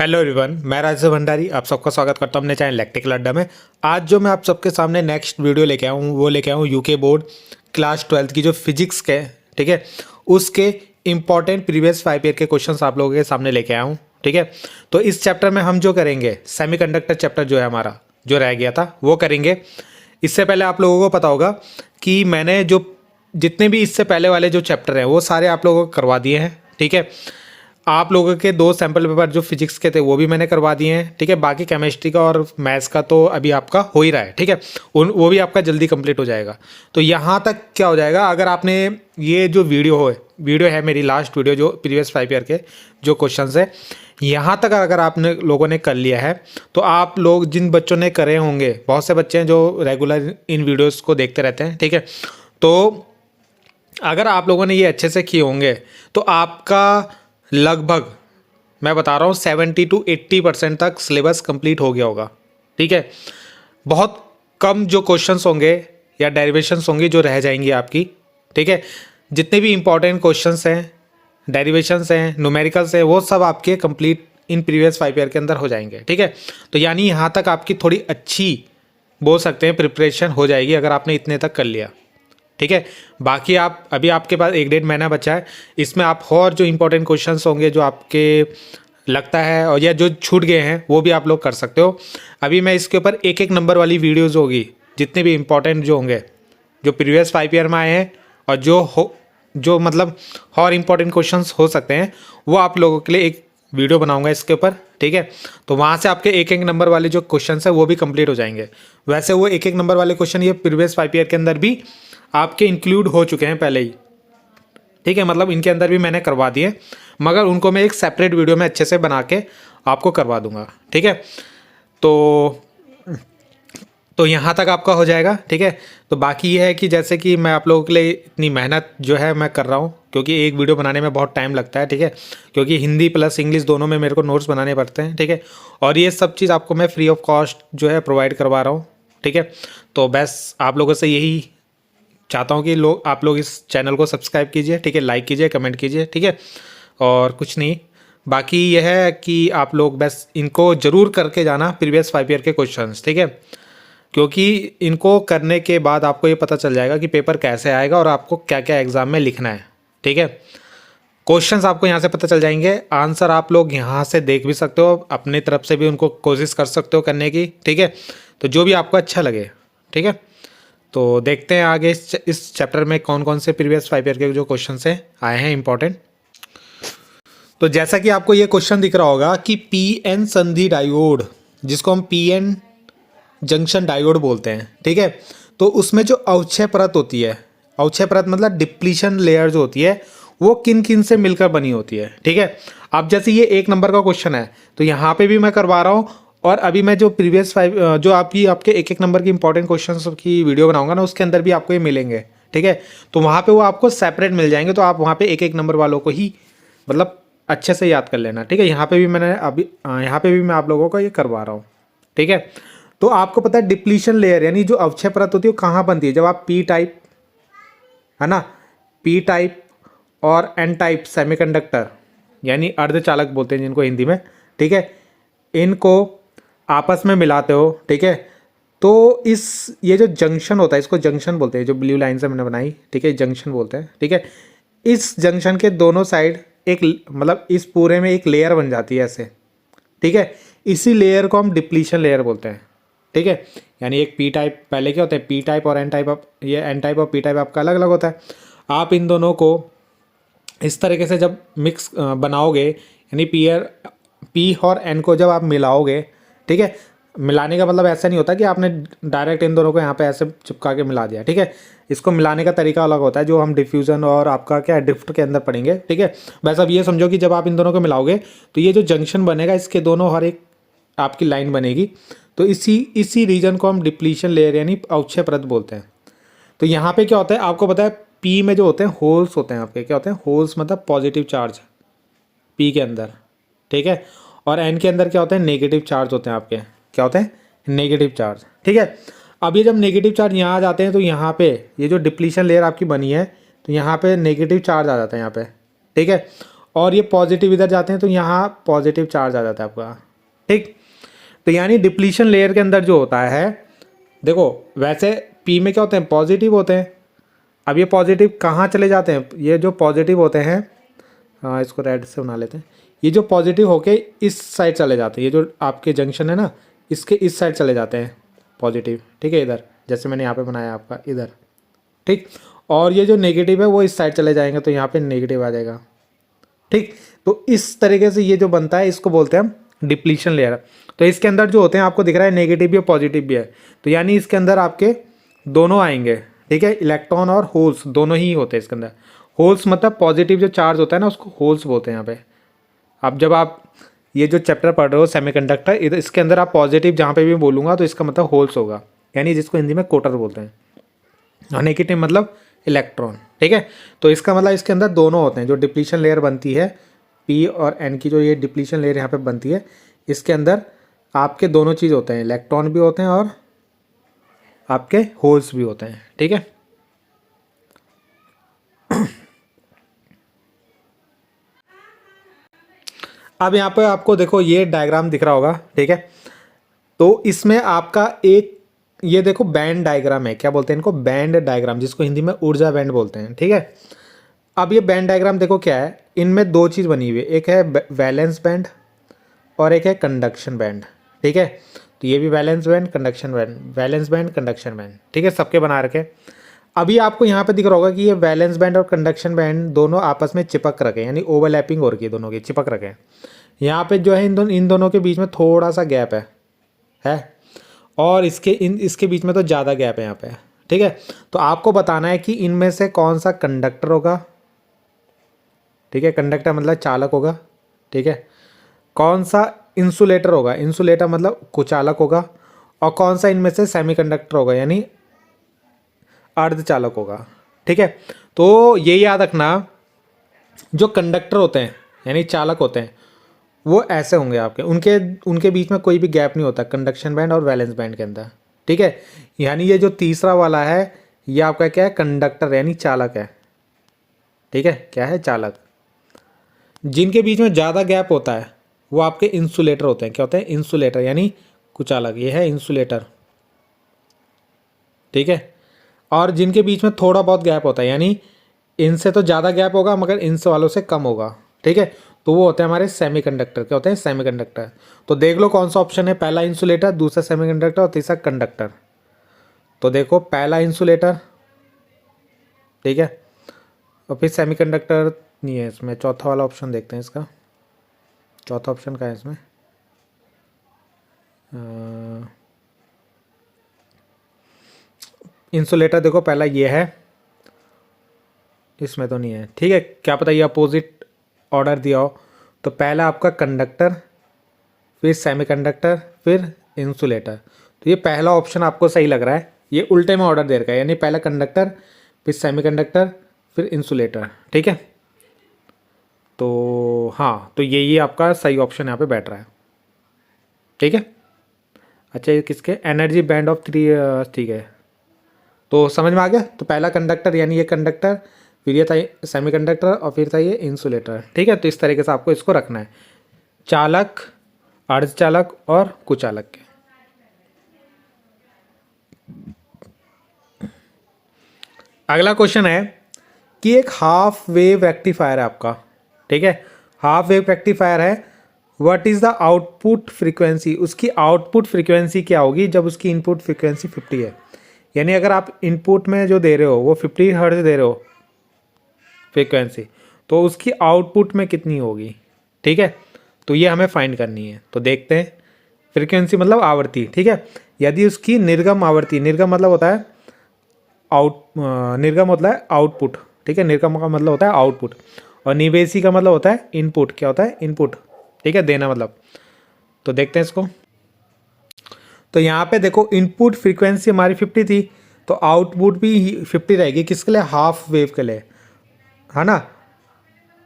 Hello everyone, मैं राजेश भंडारी आप सबका स्वागत करता हूं अपने चैनल इलेक्ट्रिकल अड्डा में। आज जो मैं आप सबके सामने नेक्स्ट वीडियो लेके आया हूं वो लेके आया हूं यूके बोर्ड क्लास 12 की जो फिजिक्स के, ठीक है, उसके इंपॉर्टेंट प्रीवियस 5 ईयर के क्वेश्चंस आप लोगों के सामने लेके आया हूं। ठीक है, तो इस चैप्टर में हम जो करेंगे सेमीकंडक्टर चैप्टर जो है हमारा जो रह गया था वो करेंगे। इससे पहले आप लोगों को पता होगा कि मैंने जो जितने भी इससे पहले वाले जो चैप्टर हैं वो सारे आप लोगों को करवा दिए हैं। ठीक है, आप लोगों के 2 सैम्पल पेपर जो फिजिक्स के थे वो भी मैंने करवा दिए हैं। ठीक है, बाकी केमिस्ट्री का और मैथ्स का तो अभी आपका हो ही रहा है। ठीक है, वो भी आपका जल्दी कंप्लीट हो जाएगा। तो यहाँ तक क्या हो जाएगा, अगर आपने ये जो वीडियो है मेरी लास्ट वीडियो जो प्रीवियस 5 ईयर के जो क्वेश्चन है, यहाँ तक अगर आपने लोगों ने कर लिया है तो आप लोग जिन बच्चों ने करे होंगे, बहुत से बच्चे हैं जो रेगुलर इन वीडियोज़ को देखते रहते हैं। ठीक है, तो अगर आप लोगों ने ये अच्छे से किए होंगे तो आपका लगभग मैं बता रहा हूँ 70 to 80% तक सिलेबस कंप्लीट हो गया होगा। ठीक है, बहुत कम जो क्वेश्चंस होंगे या डेरिवेशंस होंगी जो रह जाएंगी आपकी। ठीक है, जितने भी इंपॉर्टेंट क्वेश्चंस हैं, डेरिवेशंस हैं, न्यूमेरिकल्स हैं, वो सब आपके कंप्लीट इन प्रीवियस 5 ईयर के अंदर हो जाएंगे। ठीक है, तो यानी यहाँ तक आपकी थोड़ी अच्छी बोल सकते हैं प्रिपरेशन हो जाएगी अगर आपने इतने तक कर लिया। ठीक है, बाकी आप अभी आपके पास 1-1.5 महीना बचा है, इसमें आप और जो इंपॉर्टेंट क्वेश्चंस होंगे जो आपके लगता है और या जो छूट गए हैं वो भी आप लोग कर सकते हो। अभी मैं इसके ऊपर एक एक नंबर वाली वीडियोज़ होगी, जितने भी इंपॉर्टेंट जो होंगे जो प्रीवियस 5 ईयर में आए हैं और जो मतलब और इंपॉर्टेंट क्वेश्चंस हो सकते हैं वो आप लोगों के लिए एक वीडियो बनाऊंगा इसके ऊपर। ठीक है, तो वहाँ से आपके एक एक नंबर वाले जो क्वेश्चंस है वो भी कंप्लीट हो जाएंगे। वैसे वो एक एक नंबर वाले क्वेश्चन ये प्रीवियस 5 ईयर के अंदर भी आपके इंक्लूड हो चुके हैं पहले ही। ठीक है, मतलब इनके अंदर भी मैंने करवा दिए, मगर उनको मैं एक सेपरेट वीडियो में अच्छे से बना के आपको करवा दूंगा। ठीक है, तो यहाँ तक आपका हो जाएगा। ठीक है, तो बाकी ये है कि जैसे कि मैं आप लोगों के लिए इतनी मेहनत जो है मैं कर रहा हूँ, क्योंकि एक वीडियो बनाने में बहुत टाइम लगता है। ठीक है, क्योंकि हिंदी प्लस इंग्लिश दोनों में मेरे को नोट्स बनाने पड़ते हैं। ठीक है, और ये सब चीज़ आपको मैं फ्री ऑफ कॉस्ट जो है प्रोवाइड करवा रहा हूँ। ठीक है, तो बस आप लोगों से यही चाहता हूँ कि आप लोग इस चैनल को सब्सक्राइब कीजिए। ठीक है, लाइक कीजिए, कमेंट कीजिए। ठीक है, और कुछ नहीं, बाकी यह है कि आप लोग बस इनको ज़रूर करके जाना प्रीवियस 5 ईयर के क्वेश्चंस। ठीक है, क्योंकि इनको करने के बाद आपको ये पता चल जाएगा कि पेपर कैसे आएगा और आपको क्या क्या एग्ज़ाम में लिखना है। ठीक है, क्वेश्चंस आपको यहाँ से पता चल जाएंगे, आंसर आप लोग यहाँ से देख भी सकते हो, अपनी तरफ से भी उनको कोशिश कर सकते हो करने की। ठीक है, तो जो भी आपको अच्छा लगे। ठीक है, तो देखते हैं आगे इस चैप्टर में कौन कौन से प्रीवियस 5 ईयर के जो क्वेश्चन हैं आए हैं इंपॉर्टेंट। तो जैसा कि आपको ये क्वेश्चन दिख रहा होगा कि पीएन संधि डायोड, जिसको हम पीएन जंक्शन डायोड बोलते हैं। ठीक है, तो उसमें जो अवक्षय परत होती है, अवक्षय परत मतलब डिप्लीशन लेयर जो होती है वो किन किन से मिलकर बनी होती है। ठीक है, अब जैसे ये 1 नंबर का क्वेश्चन है तो यहाँ पे भी मैं करवा रहा हूँ, और अभी मैं जो प्रीवियस 5 जो आपके एक एक नंबर की इंपॉर्टेंट क्वेश्चंस की वीडियो बनाऊंगा ना, उसके अंदर भी आपको ये मिलेंगे। ठीक है, तो वहाँ पे वो आपको सेपरेट मिल जाएंगे, तो आप वहाँ पे एक एक नंबर वालों को ही मतलब अच्छे से याद कर लेना। ठीक है, यहाँ पे भी मैं आप लोगों को ये करवा रहा हूँ। ठीक है, तो आपको पता है डिप्लीशन लेयर यानी जो अवक्षय परत होती है वो कहाँ बनती है, जब आप पी टाइप है ना, पी टाइप और एन टाइप सेमीकंडक्टर यानी अर्धचालक बोलते हैं जिनको हिंदी में। ठीक है, इनको आपस में मिलाते हो। ठीक है, तो ये जो जंक्शन होता है इसको जंक्शन बोलते हैं, जो ब्लू लाइन से मैंने बनाई। ठीक है, जंक्शन बोलते हैं। ठीक है, इस जंक्शन के दोनों साइड एक मतलब इस पूरे में एक लेयर बन जाती है ऐसे। ठीक है, इसी लेयर को हम डिप्लीशन लेयर बोलते हैं। ठीक है, यानी एक पी टाइप, पहले क्या होता है पी टाइप और एन टाइप, ये एन टाइप और पी टाइप आपका अलग अलग होता है। आप इन दोनों को इस तरीके से जब मिक्स बनाओगे, यानी पी और एन को जब आप मिलाओगे, ठीक है, मिलाने का मतलब ऐसा नहीं होता कि आपने डायरेक्ट इन दोनों को यहाँ पे ऐसे चिपका के मिला दिया। ठीक है, इसको मिलाने का तरीका अलग होता है जो हम डिफ्यूज़न और आपका क्या ड्रिफ्ट के अंदर पढ़ेंगे। ठीक है, बस अब ये समझो कि जब आप इन दोनों को मिलाओगे तो ये जो जंक्शन बनेगा इसके दोनों हर एक आपकी लाइन बनेगी, तो इसी रीजन को हम डिप्लीशन लेयर यानी अवक्षय परत बोलते हैं। तो यहाँ पे क्या होता है आपको पता है, पी में जो होते हैं होल्स होते हैं आपके, क्या होते हैं होल्स मतलब पॉजिटिव चार्ज पी के अंदर। ठीक है, और एन के अंदर क्या होते हैं नेगेटिव चार्ज होते हैं आपके, क्या होते हैं नेगेटिव चार्ज। ठीक है, अब ये जब नेगेटिव चार्ज यहाँ आ जाते हैं तो यहाँ पे ये जो डिप्लीशन लेयर आपकी बनी है तो यहाँ पे नेगेटिव चार्ज आ जाता है यहाँ पे। ठीक है, और ये पॉजिटिव इधर जाते हैं तो यहाँ पॉजिटिव चार्ज आ जाता है आपका, ठीक। तो यानी डिप्लीशन लेयर के अंदर जो होता है, देखो वैसे पी में क्या होते हैं, पॉजिटिव होते हैं। अब ये पॉजिटिव कहाँ चले जाते हैं, ये जो पॉजिटिव होते हैं, हाँ इसको रेड से बना लेते हैं, ये जो पॉजिटिव होके इस साइड चले जाते हैं, ये जो आपके जंक्शन है ना इसके इस साइड चले जाते हैं पॉजिटिव, ठीक है, इधर जैसे मैंने यहाँ पे बनाया आपका इधर, ठीक। और ये जो नेगेटिव है वो इस साइड चले जाएंगे तो यहाँ पे नेगेटिव आ जाएगा, ठीक। तो इस तरीके से ये जो बनता है इसको बोलते हैं हम डिप्लीशन लेयर। तो इसके अंदर जो होते हैं आपको दिख रहा है नेगेटिव भी और पॉजिटिव भी है, तो यानी इसके अंदर आपके दोनों आएंगे, ठीक है, इलेक्ट्रॉन और होल्स दोनों ही होते हैं इसके अंदर। होल्स मतलब पॉजिटिव जो चार्ज होता है ना उसको होल्स बोलते हैं यहाँ पे। अब जब आप ये जो चैप्टर पढ़ रहे हो सेमीकंडक्टर, इसके अंदर आप पॉजिटिव जहाँ पे भी बोलूँगा तो इसका मतलब होल्स होगा, यानी जिसको हिंदी में कोटर बोलते हैं, और नेगेटिव मतलब इलेक्ट्रॉन, ठीक है। तो इसका मतलब इसके अंदर दोनों होते हैं। जो डिप्लीशन लेयर बनती है पी और एन की, जो ये डिप्लीशन लेयर यहाँ पे बनती है, इसके अंदर आपके दोनों चीज़ होते हैं, इलेक्ट्रॉन भी होते हैं और आपके होल्स भी होते हैं, ठीक है। अब यहाँ पे आपको देखो ये डायग्राम दिख रहा होगा, ठीक है। तो इसमें आपका एक ये देखो बैंड डायग्राम है, क्या बोलते हैं इनको, बैंड डायग्राम, जिसको हिंदी में ऊर्जा बैंड बोलते हैं, ठीक है। अब ये बैंड डायग्राम देखो क्या है, इनमें दो चीज़ बनी हुई है, एक है वैलेंस बैंड और एक है कंडक्शन बैंड, ठीक है। तो ये भी valence band conduction band, valence band conduction band, ठीक है, सबके बना रखे। अभी आपको यहाँ पे दिख रहा होगा कि ये वैलेंस बैंड और कंडक्शन बैंड दोनों आपस में चिपक रखे, यानी ओवरलैपिंग हो रही है, दोनों की चिपक रखे हैं। यहाँ पे जो है इन दोनों के बीच में थोड़ा सा गैप है, और इसके बीच में तो ज़्यादा गैप है यहाँ पे, ठीक है। तो आपको बताना है कि इनमें से कौन सा कंडक्टर होगा, ठीक है, कंडक्टर मतलब चालक होगा, ठीक है। कौन सा इंसुलेटर होगा, इंसुलेटर मतलब कुचालक होगा, और कौन सा इनमें से सेमीकंडक्टर होगा यानी अर्धचालक होगा, ठीक है। तो ये याद रखना, जो कंडक्टर होते हैं यानी चालक होते हैं वो ऐसे होंगे आपके, उनके बीच में कोई भी गैप नहीं होता कंडक्शन बैंड और वैलेंस बैंड के अंदर, ठीक है। यानी ये जो तीसरा वाला है ये आपका क्या है, कंडक्टर यानी चालक है, ठीक है, क्या है, चालक। जिनके बीच में ज़्यादा गैप होता है वो आपके इंसुलेटर होते हैं, क्या होते हैं, इंसुलेटर यानी कुचालक, ये है इंसुलेटर, ठीक है। और जिनके बीच में थोड़ा बहुत गैप होता है, यानी इनसे तो ज़्यादा गैप होगा मगर इनसे वालों से कम होगा, ठीक है, तो वो होते हैं हमारे सेमीकंडक्टर, क्या होते हैं, सेमीकंडक्टर। तो देख लो कौन सा ऑप्शन है, पहला इंसुलेटर, दूसरा सेमीकंडक्टर और तीसरा कंडक्टर। तो देखो पहला इंसुलेटर, ठीक है, और फिर सेमीकंडक्टर नहीं है इसमें, चौथा वाला ऑप्शन देखते हैं इसका, चौथा ऑप्शन का है इसमें, इंसुलेटर देखो पहला ये है, इसमें तो नहीं है, ठीक है, क्या पता ये अपोजिट ऑर्डर दिया हो। तो पहला आपका कंडक्टर, फिर सेमीकंडक्टर, फिर इंसुलेटर। तो ये पहला ऑप्शन आपको सही लग रहा है, ये उल्टे में ऑर्डर दे रखा है, यानी पहला कंडक्टर, फिर सेमीकंडक्टर, फिर इंसुलेटर, ठीक है। तो हाँ, तो ये आपका सही ऑप्शन यहाँ पे बैठ रहा है, ठीक है। अच्छा ये किसके, एनर्जी बैंड ऑफ 3, ठीक है, तो समझ में आ गया। तो पहला कंडक्टर यानी ये कंडक्टर, फिर ये था सेमीकंडक्टर और फिर था ये इंसुलेटर, ठीक है। तो इस तरीके से आपको इसको रखना है, चालक, अर्धचालक और कुचालक के। अगला क्वेश्चन है कि एक हाफ वेव रेक्टिफायर है आपका, ठीक है, हाफ वेव रेक्टिफायर है, what is the output frequency, उसकी आउटपुट फ्रीक्वेंसी क्या होगी जब उसकी इनपुट फ्रीक्वेंसी 50 है। यानी अगर आप इनपुट में जो दे रहे हो वो 50 हर्ट्ज दे रहे हो फ्रीक्वेंसी, तो उसकी आउटपुट में कितनी होगी, ठीक है। तो ये हमें फाइंड करनी है। तो देखते हैं, फ्रीक्वेंसी मतलब आवृत्ति, ठीक है। यदि उसकी निर्गम आवृत्ति, निर्गम मतलब होता है निर्गम होता है आउटपुट, ठीक है, निर्गम का मतलब होता है आउटपुट, और निवेशी का मतलब होता है इनपुट, क्या होता है, इनपुट, ठीक है, देना मतलब। तो देखते हैं इसको। तो यहाँ पे देखो इनपुट फ्रीक्वेंसी हमारी 50 थी, तो आउटपुट भी 50 रहेगी, किसके लिए, हाफ वेव के लिए, है ना।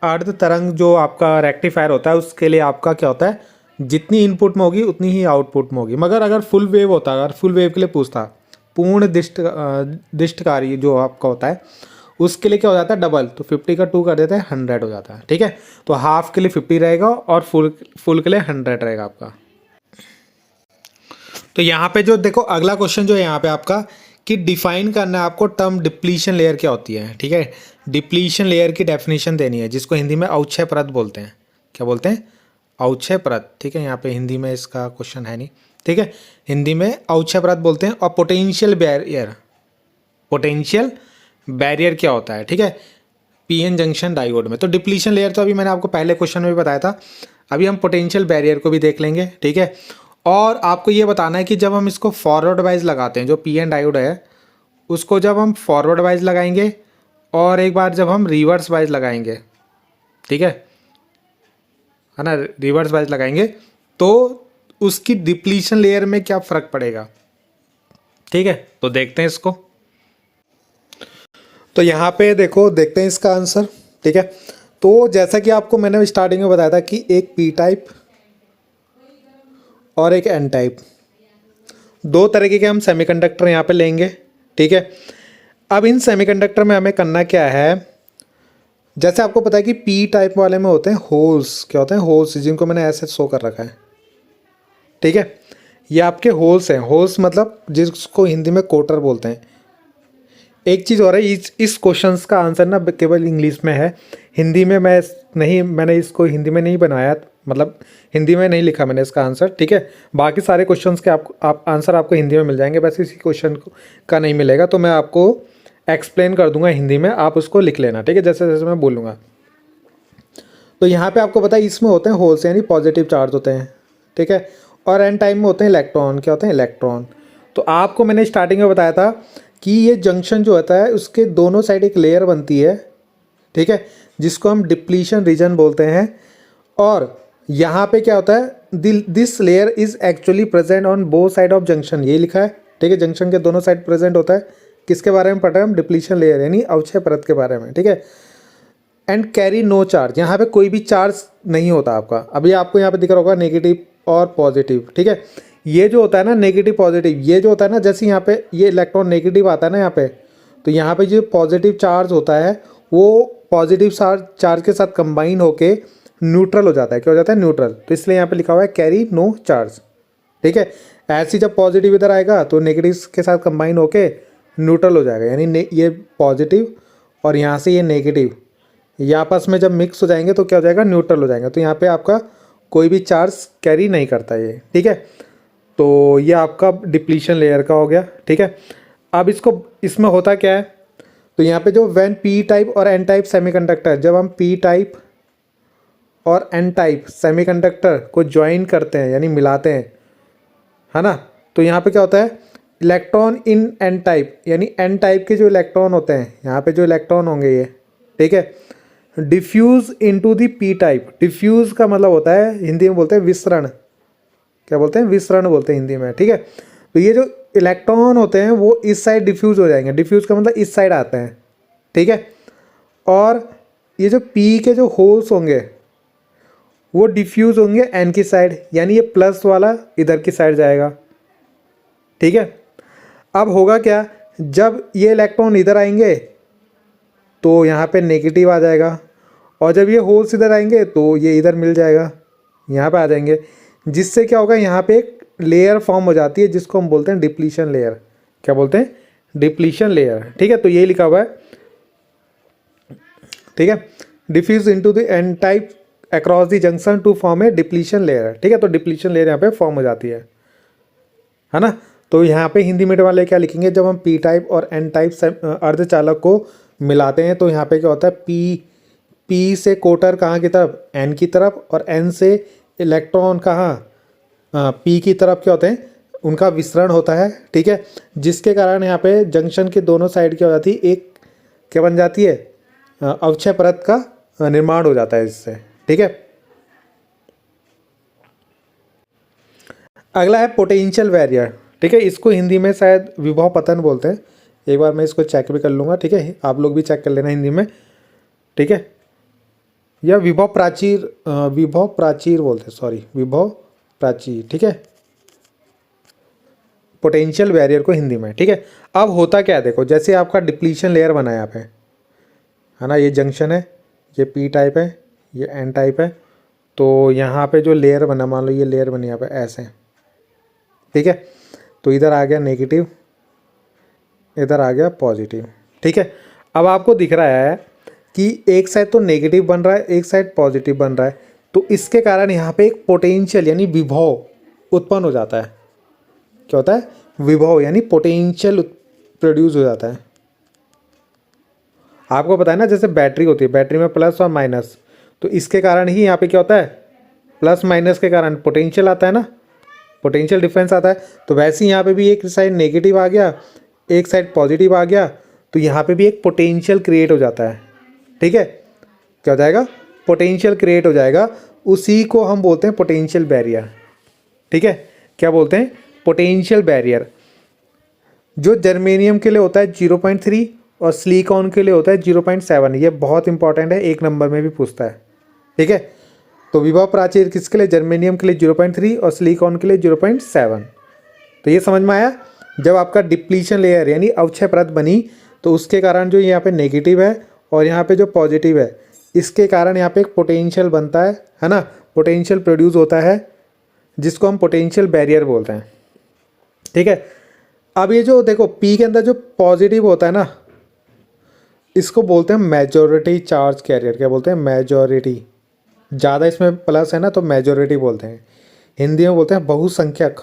अर्ध तरंग जो आपका रेक्टिफायर होता है उसके लिए आपका क्या होता है, जितनी इनपुट में होगी उतनी ही आउटपुट में होगी। मगर अगर फुल वेव होता, अगर फुल वेव के लिए पूछता, पूर्ण दिष्टकारी जो आपका होता है उसके लिए क्या हो जाता है डबल, तो 50 का 2 कर देते हैं 100 हो जाता है, ठीक है। तो हाफ के लिए 50 रहेगा और फुल के लिए 100 रहेगा आपका। तो यहाँ पे जो देखो अगला क्वेश्चन जो है यहाँ पे आपका कि डिफाइन करना है आपको टर्म डिप्लीशन लेयर क्या होती है, ठीक है। डिप्लीशन लेयर की डेफिनेशन देनी है जिसको हिंदी में अवक्षय परत बोलते हैं। क्या बोलते हैं? अवक्षय परत, ठीक है। यहाँ पे हिंदी में इसका क्वेश्चन है नहीं, ठीक है। हिंदी में अवक्षय परत बोलते हैं। और पोटेंशियल बैरियर, पोटेंशियल बैरियर क्या होता है, ठीक है, पीएन जंक्शन डायोड में। तो डिप्लीशन लेयर तो अभी मैंने आपको पहले क्वेश्चन में भी बताया था, अभी हम पोटेंशियल बैरियर को भी देख लेंगे, ठीक है। और आपको ये बताना है कि जब हम इसको फॉरवर्ड वाइज लगाते हैं, जो पीएन डायोड है उसको जब हम फॉरवर्ड वाइज लगाएंगे और एक बार जब हम रिवर्स वाइज लगाएंगे, ठीक है ना, रिवर्स वाइज लगाएंगे तो उसकी डिप्लीशन लेयर में क्या फ़र्क पड़ेगा, ठीक है। तो देखते हैं इसको। तो यहाँ पे देखो, देखते हैं इसका आंसर, ठीक है। तो जैसा कि आपको मैंने स्टार्टिंग में बताया था कि एक पी टाइप और एक एन टाइप, दो तरीके के हम सेमीकंडक्टर यहाँ पे लेंगे, ठीक है। अब इन सेमीकंडक्टर में हमें करना क्या है, जैसे आपको पता है कि पी टाइप वाले में होते हैं होल्स, क्या होते हैं होल्स, जिनको मैंने ऐसे शो कर रखा है, ठीक है। ये आपके होल्स हैं, होल्स मतलब जिसको हिंदी में कोटर बोलते हैं। एक चीज़ और है, इस क्वेश्चंस का आंसर ना केवल इंग्लिश में है, हिंदी में मैंने इसको हिंदी में नहीं बनाया, मतलब हिंदी में नहीं लिखा मैंने इसका आंसर, ठीक है। बाकी सारे क्वेश्चंस के आप आंसर आपको हिंदी में मिल जाएंगे, बस इसी क्वेश्चन का नहीं मिलेगा, तो मैं आपको एक्सप्लेन कर दूंगा हिंदी में, आप उसको लिख लेना, ठीक है, जैसे जैसे मैं बोलूँगा। तो यहाँ पे आपको पता है इसमें होते हैं होल्स, यानी पॉजिटिव चार्ज होते हैं, ठीक है। और एन टाइम में होते हैं इलेक्ट्रॉन, क्या होते हैं इलेक्ट्रॉन। तो आपको मैंने स्टार्टिंग में बताया था कि ये जंक्शन जो होता है उसके दोनों साइड एक लेयर बनती है, ठीक है, जिसको हम डिप्लीशन रीजन बोलते हैं। और यहाँ पे क्या होता है, this layer is actually present on both side of junction, ये लिखा है, ठीक है। जंक्शन के दोनों साइड प्रेजेंट होता है, किसके बारे में पढ़ रहे हैं हम, डिप्लीशन लेयर यानी अवक्षय परत के बारे में, ठीक है। एंड कैरी नो चार्ज, यहाँ पे कोई भी चार्ज नहीं होता आपका। अभी आपको यहाँ पे दिख रहा होगा नेगेटिव और पॉजिटिव, ठीक है। ये जो होता है ना नेगेटिव पॉजिटिव, ये जो होता है ना, जैसे यहाँ पे ये इलेक्ट्रॉन नेगेटिव आता है ना यहाँ पे, तो यहाँ पे जो पॉजिटिव चार्ज होता है वो पॉजिटिव चार्ज के साथ कंबाइन होके न्यूट्रल हो जाता है। क्या हो जाता है? न्यूट्रल। तो इसलिए यहाँ पे लिखा हुआ है कैरी नो चार्ज, ठीक है। ऐसे जब पॉजिटिव इधर आएगा तो नेगेटिव के साथ कंबाइन होके न्यूट्रल हो जाएगा, यानी ये पॉजिटिव और यहाँ से ये नेगेटिव, ये आपस में जब मिक्स हो जाएंगे तो क्या हो जाएगा? न्यूट्रल हो जाएंगे। तो यहाँ पे आपका कोई भी चार्ज कैरी नहीं करता ये, ठीक है। तो ये आपका डिप्लीशन लेयर का हो गया, ठीक है। अब इसमें होता क्या है, तो यहाँ पे जो व्हेन पी टाइप और एन टाइप सेमीकंडक्टर, जब हम पी टाइप और एन टाइप सेमीकंडक्टर को ज्वाइन करते हैं यानी मिलाते हैं, है ना, तो यहाँ पे क्या होता है, इलेक्ट्रॉन इन एन टाइप, यानी एन टाइप के जो इलेक्ट्रॉन होते हैं, यहाँ पे जो इलेक्ट्रॉन होंगे ये, ठीक है, diffuse into the P type. Diffuse का मतलब होता है, हिंदी में बोलते हैं विसरण, क्या बोलते हैं? विसरण बोलते हैं हिंदी में, ठीक है। तो ये जो इलेक्ट्रॉन होते हैं वो इस साइड डिफ्यूज हो जाएंगे, डिफ्यूज का मतलब इस साइड आते हैं, ठीक है। और ये जो पी के जो होल्स होंगे वो डिफ्यूज होंगे एन की साइड, यानी ये प्लस वाला इधर की साइड जाएगा, ठीक है। अब होगा क्या, जब ये इलेक्ट्रॉन इधर आएंगे तो यहाँ पे नेगेटिव आ जाएगा, और जब ये होल्स इधर आएंगे तो ये इधर मिल जाएगा, यहाँ पे आ जाएंगे, जिससे क्या होगा, यहाँ पे एक लेयर फॉर्म हो जाती है जिसको हम बोलते हैं डिप्लीशन लेयर। क्या बोलते हैं? डिप्लीशन लेयर, ठीक है। तो ये लिखा हुआ है, ठीक है, diffuse into the N type across the junction to form a depletion layer, ठीक है। तो डिप्लीशन लेयर यहाँ पे फॉर्म हो जाती है ना। तो यहाँ पे हिंदी मीडियम वाले क्या लिखेंगे, जब हम पी टाइप और एन टाइप अर्धचालक को मिलाते हैं तो यहाँ पे क्या होता है, पी से कोटर कहाँ की तरफ? एन की तरफ, और एन से इलेक्ट्रॉन कहाँ? पी की तरफ क्या होते हैं? उनका विसरण होता है, ठीक है। जिसके कारण यहाँ पे जंक्शन के दोनों साइड क्या हो जाती है, एक क्या बन जाती है, अवक्षय परत का निर्माण हो जाता है इससे, ठीक है। अगला है पोटेंशियल बैरियर, ठीक है। इसको हिंदी में शायद विभव पतन बोलते हैं। एक बार मैं इसको चेक भी कर लूँगा, ठीक है, आप लोग भी चेक कर लेना हिंदी में, ठीक है। या विभव प्राचीर बोलते हैं, सॉरी, विभव प्राचीर, ठीक है, पोटेंशियल बैरियर को हिंदी में, ठीक है। अब होता क्या है, देखो, जैसे आपका डिप्लीशन लेयर बना है यहाँ पे, है ना, ये जंक्शन है, ये पी टाइप है, ये एन टाइप है। तो यहाँ पे जो लेयर बना, मान लो ये लेयर बनी यहाँ पे ऐसे, ठीक है। तो इधर आ गया नेगेटिव, इधर आ गया पॉजिटिव, ठीक है। अब आपको दिख रहा है कि एक साइड तो नेगेटिव बन रहा है, एक साइड पॉजिटिव बन रहा है। तो इसके कारण यहाँ पे एक पोटेंशियल यानी विभव उत्पन्न हो जाता है। क्या होता है? विभव यानी पोटेंशियल प्रोड्यूस हो जाता है। आपको पता है ना, जैसे बैटरी होती है, बैटरी में प्लस और माइनस, तो इसके कारण ही यहाँ पे क्या होता है, प्लस माइनस के कारण पोटेंशियल आता है ना, पोटेंशियल डिफरेंस आता है। तो वैसे ही यहाँ पे भी एक साइड नेगेटिव आ गया, एक साइड पॉजिटिव आ गया, तो यहाँ पे भी एक पोटेंशियल क्रिएट हो जाता है, ठीक है। क्या हो जाएगा? पोटेंशियल क्रिएट हो जाएगा। उसी को हम बोलते हैं पोटेंशियल बैरियर, ठीक है। क्या बोलते हैं? Potential barrier. जो जर्मेनियम के लिए होता है 0.3 और सिलिकॉन के लिए होता है 0.7। ये बहुत इंपॉर्टेंट है, एक नंबर में भी पूछता है, ठीक है। तो विभव प्राचीर किसके लिए? जर्मेनियम के लिए 0.3 और सिलिकॉन के लिए 0.7। तो ये समझ में आया। जब आपका डिप्लीशन लेयर यानी अवक्षय परत बनी, तो उसके कारण जो यहाँ पे नेगेटिव है और यहाँ पे जो पॉजिटिव है, इसके कारण यहाँ पे एक पोटेंशियल बनता है ना, पोटेंशियल प्रोड्यूस होता है, जिसको हम पोटेंशियल बैरियर बोलते हैं, ठीक है। अब ये जो देखो पी के अंदर जो पॉजिटिव होता है ना, इसको बोलते हैं मेजॉरिटी चार्ज कैरियर। क्या बोलते हैं? मेजॉरिटी। ज़्यादा इसमें प्लस है ना, तो मेजॉरिटी बोलते हैं। हिंदी में बोलते हैं बहुसंख्यक,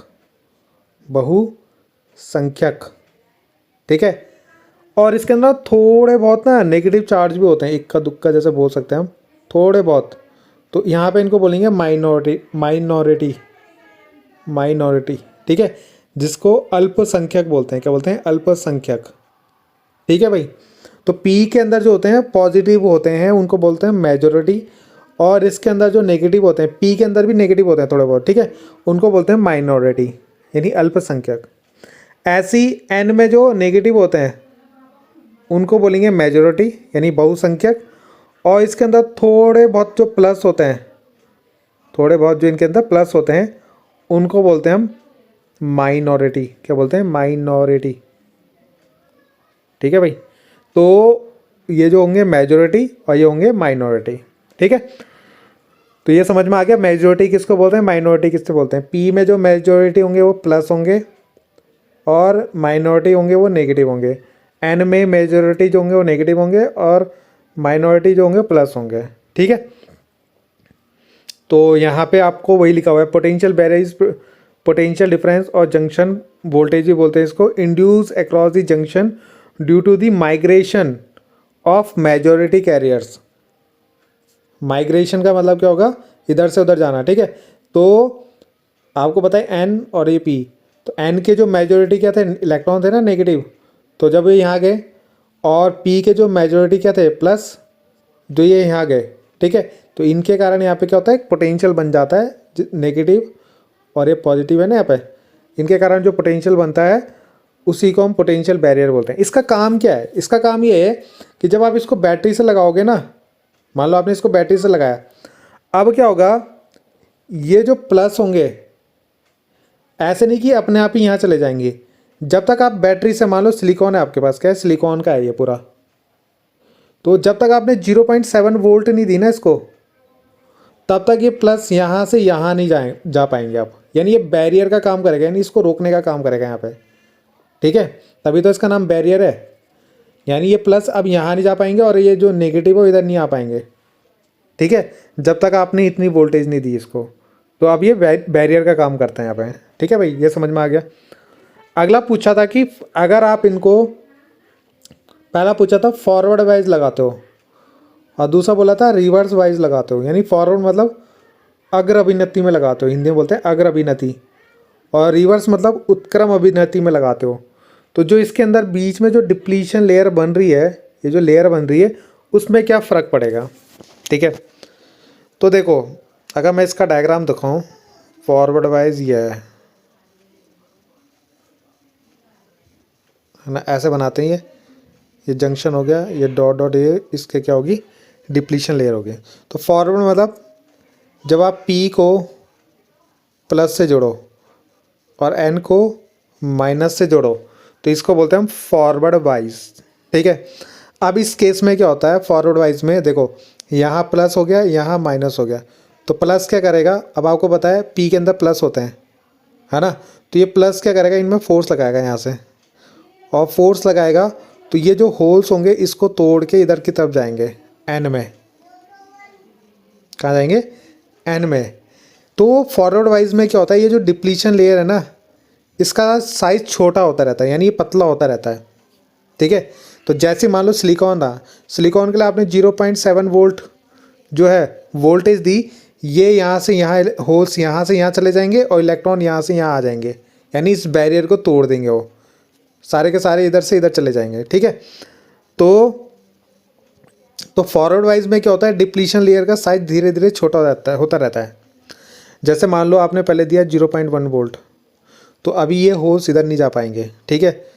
बहुसंख्यक, ठीक है। और इसके अंदर थोड़े बहुत ना नेगेटिव चार्ज भी होते हैं, इक्का दुक्का जैसे बोल सकते हैं हम, थोड़े बहुत। तो यहाँ पे इनको बोलेंगे माइनॉरिटी, माइनॉरिटी, ठीक है, जिसको अल्पसंख्यक बोलते हैं। क्या बोलते हैं? अल्पसंख्यक, ठीक है भाई। तो पी के अंदर जो होते हैं पॉजिटिव होते हैं, उनको बोलते हैं मेजॉरिटी, और इसके अंदर जो नेगेटिव होते हैं, पी के अंदर भी नेगेटिव होते हैं थोड़े बहुत, ठीक है, उनको बोलते हैं माइनॉरिटी यानी अल्पसंख्यक। ऐसी एन में जो नेगेटिव होते हैं उनको बोलेंगे मेजॉरिटी यानी बहुसंख्यक, और इसके अंदर थोड़े बहुत जो प्लस होते हैं, थोड़े बहुत जो इनके अंदर प्लस होते हैं, उनको बोलते हैं हम माइनॉरिटी। क्या बोलते हैं? माइनॉरिटी, ठीक है भाई। तो ये जो होंगे मेजॉरिटी और ये होंगे माइनॉरिटी, ठीक है। तो ये समझ में आ गया मेजॉरिटी किसको बोलते हैं, माइनॉरिटी किसको बोलते हैं। पी में जो मेजॉरिटी होंगे वो प्लस होंगे और माइनॉरिटी होंगे वो नेगेटिव होंगे। एन में मेजॉरिटी जो होंगे वो नेगेटिव होंगे और माइनॉरिटी जो होंगे प्लस होंगे, ठीक है। तो यहाँ पे आपको वही लिखा हुआ है, पोटेंशियल बैरियर, पोटेंशियल डिफरेंस और जंक्शन वोल्टेज भी बोलते हैं इसको, induced across the junction due to the migration of majority carriers. Migration का मतलब क्या होगा? इधर से उधर जाना, ठीक है। तो आपको पता है एन और ये पी, तो एन के जो मेजॉरिटी क्या थे, इलेक्ट्रॉन थे ना नेगेटिव, तो जब ये यहाँ गए, और पी के जो मेजॉरिटी क्या थे, प्लस, जो ये यहाँ गए, ठीक है। तो इनके कारण यहाँ पे क्या होता है, पोटेंशियल बन जाता है नेगेटिव, और ये पॉजिटिव है ना यहाँ पे, इनके कारण जो पोटेंशियल बनता है उसी को हम पोटेंशियल बैरियर बोलते हैं। इसका काम क्या है? इसका काम ये है कि जब आप इसको बैटरी से लगाओगे ना, मान लो आपने इसको बैटरी से लगाया, अब क्या होगा, ये जो प्लस होंगे ऐसे नहीं कि अपने आप ही यहाँ चले जाएंगे। जब तक आप बैटरी से, मान लो सिलिकॉन है आपके पास, क्या है, सिलिकॉन का है ये पूरा, तो जब तक आपने 0.7 वोल्ट नहीं दी ना इसको, तब तक ये प्लस यहाँ से यहाँ नहीं जा पाएंगे आप, यानी ये बैरियर का काम करेगा, यानी इसको रोकने का काम करेगा यहाँ पे, ठीक है। तभी तो इसका नाम बैरियर है। यानी ये प्लस अब यहाँ नहीं जा पाएंगे और ये जो नेगेटिव है इधर नहीं आ पाएंगे, ठीक है, जब तक आपने इतनी वोल्टेज नहीं दी इसको। तो अब ये बैरियर का काम करते हैं यहाँ पे, ठीक है भाई, ये समझ में आ गया। अगला पूछा था कि अगर आप इनको, पहला पूछा था फॉरवर्ड वाइज लगाते हो और दूसरा बोला था रिवर्स वाइज लगाते हो। यानी फॉरवर्ड मतलब अग्र अभिनति में लगाते हो, हिंदी में बोलते हैं अग्र अभिनति, और रिवर्स मतलब उत्क्रम अभिनति में लगाते हो। तो जो इसके अंदर बीच में जो डिप्लीशन लेयर बन रही है, ये जो लेयर बन रही है, उसमें क्या फ़र्क पड़ेगा, ठीक है। तो देखो अगर मैं इसका डायग्राम दिखाऊं, फॉरवर्ड वाइज ये है ना, ऐसे बनाते हैं। ये जंक्शन हो गया, ये डॉट डॉट, ये इसके क्या होगी, डिप्लीशन लेयर होगी। तो फॉरवर्ड मतलब जब आप पी को प्लस से जोड़ो और एन को माइनस से जोड़ो, तो इसको बोलते हैं हम फॉरवर्ड वाइज, ठीक है। अब इस केस में क्या होता है फॉरवर्ड वाइज में, देखो यहाँ प्लस हो गया, यहाँ माइनस हो गया, तो प्लस क्या करेगा, अब आपको पता है पी के अंदर प्लस होते हैं, है ना, तो ये प्लस क्या करेगा, इनमें फोर्स लगाएगा यहाँ से, और फोर्स लगाएगा तो ये जो होल्स होंगे इसको तोड़ के इधर की तरफ जाएंगे एन में, कहाँ जाएंगे, एन में। तो फॉरवर्ड वाइज में क्या होता है, ये जो डिप्लीशन लेयर है ना इसका साइज छोटा होता रहता है, यानी ये पतला होता रहता है, ठीक है। तो जैसे मान लो सिलिकॉन रहा, सिलिकॉन के लिए आपने 0.7 वोल्ट जो है वोल्टेज दी, ये यहाँ से यहाँ होल्स यहाँ से यहाँ चले जाएंगे और इलेक्ट्रॉन यहाँ से यहाँ आ जाएंगे, यानी इस बैरियर को तोड़ देंगे, वो सारे के सारे इधर से इधर चले जाएंगे, ठीक है। तो फॉरवर्ड वाइज में क्या होता है, डिप्लीशन लेयर का साइज धीरे धीरे छोटा होता रहता है। जैसे मान लो आपने पहले दिया 0.1 वोल्ट, तो अभी ये होल्स इधर नहीं जा पाएंगे, ठीक है,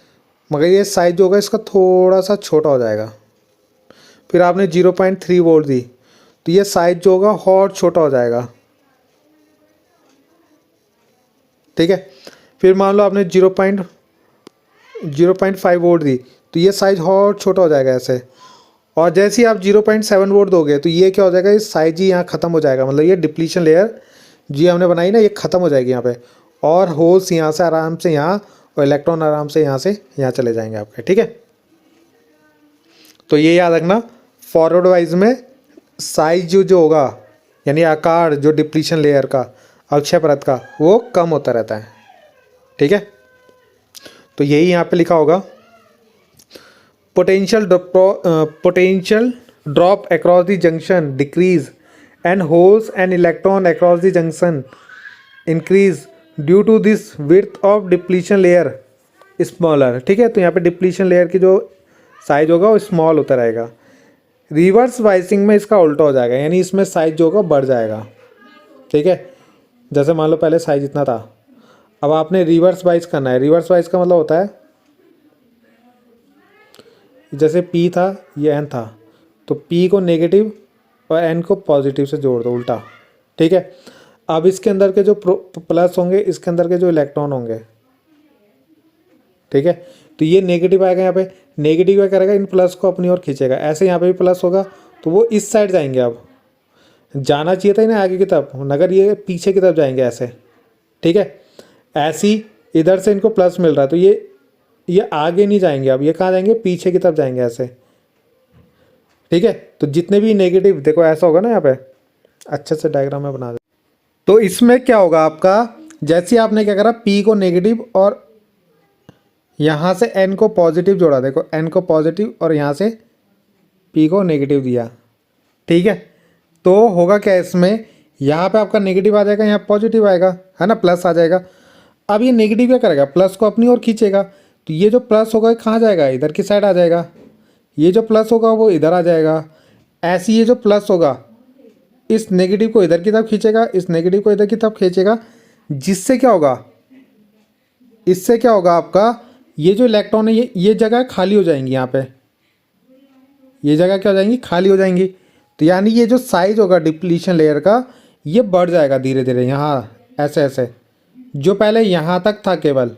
मगर ये साइज जो होगा इसका थोड़ा सा छोटा हो जाएगा। फिर आपने 0.3 वोल्ट दी, तो ये साइज जो होगा और छोटा हो जाएगा, ठीक है। फिर मान लो आपने 0.5 वोल्ट दी, तो ये साइज और छोटा हो जाएगा ऐसे। और जैसे ही आप 0.7 वोल्ट दोगे तो ये क्या हो जाएगा, ये साइज ही यहाँ ख़त्म हो जाएगा, मतलब ये डिप्लीशन लेयर जी हमने बनाई ना, ये ख़त्म हो जाएगी यहाँ पे, और होल्स यहाँ से आराम से यहाँ और इलेक्ट्रॉन आराम से यहाँ से यहाँ चले जाएंगे आपके, ठीक है। तो ये याद रखना, फॉरवर्ड वाइज में साइज जो होगा यानी आकार जो डिप्लीशन लेयर का अक्षय परत का वो कम होता रहता है, ठीक है। तो यही यहाँ पे लिखा होगा, potential drop across the junction decrease and holes and electron across the junction increase due to this width of depletion layer smaller, ठीक है। तो यहाँ पे डिप्लीशन लेयर की जो साइज होगा वो स्मॉल होता रहेगा। रिवर्स बाइसिंग में इसका उल्टा हो जाएगा, यानी इसमें साइज जो होगा बढ़ जाएगा, ठीक है। जैसे मान लो पहले साइज इतना था, अब आपने रिवर्स बाइस करना है। रिवर्स बाइस का मतलब होता है जैसे P था ये N था, तो P को नेगेटिव और N को पॉजिटिव से जोड़ दो उल्टा, ठीक है। अब इसके अंदर के जो प्लस होंगे, इसके अंदर के जो इलेक्ट्रॉन होंगे, ठीक है, तो ये नेगेटिव आएगा, यहाँ पे नेगेटिव क्या करेगा, इन प्लस को अपनी ओर खींचेगा। ऐसे यहाँ पे भी प्लस होगा तो वो इस साइड जाएंगे, अब जाना चाहिए था इन्हें आगे की तरफ, मगर ये पीछे की तरफ जाएंगे ऐसे, ठीक है। ऐसी इधर से इनको प्लस मिल रहा है तो ये आगे नहीं जाएंगे, अब ये कहाँ जाएंगे, पीछे की तरफ जाएंगे ऐसे, ठीक है। तो जितने भी नेगेटिव, देखो ऐसा होगा ना, यहाँ पे अच्छे से डायग्राम में बना दे। तो इसमें क्या होगा आपका, जैसे आपने क्या करा, P को नेगेटिव और यहाँ से N को पॉजिटिव जोड़ा, देखो N को पॉजिटिव और यहाँ से P को नेगेटिव दिया, ठीक है। तो होगा क्या इसमें, यहाँ पे आपका नेगेटिव आ जाएगा, यहाँ पॉजिटिव आएगा, है ना, प्लस आ जाएगा। अब ये नेगेटिव क्या करेगा, प्लस को अपनी ओर खींचेगा, तो ये जो प्लस होगा कहाँ जाएगा, इधर की साइड आ जाएगा। ये जो प्लस होगा वो इधर आ जाएगा। ऐसे ये जो प्लस होगा इस नेगेटिव को इधर की तरफ खींचेगा, इस नेगेटिव को इधर की तरफ खींचेगा, जिससे क्या होगा, इससे क्या होगा आपका, ये जो इलेक्ट्रॉन है ये जगह खाली हो जाएंगी, यहाँ पे ये जगह क्या हो जाएंगी, खाली हो जाएंगी। तो यानी ये जो साइज होगा डिप्लीशन लेयर का ये बढ़ जाएगा धीरे धीरे, यहाँ ऐसे ऐसे, जो पहले यहाँ तक था केवल,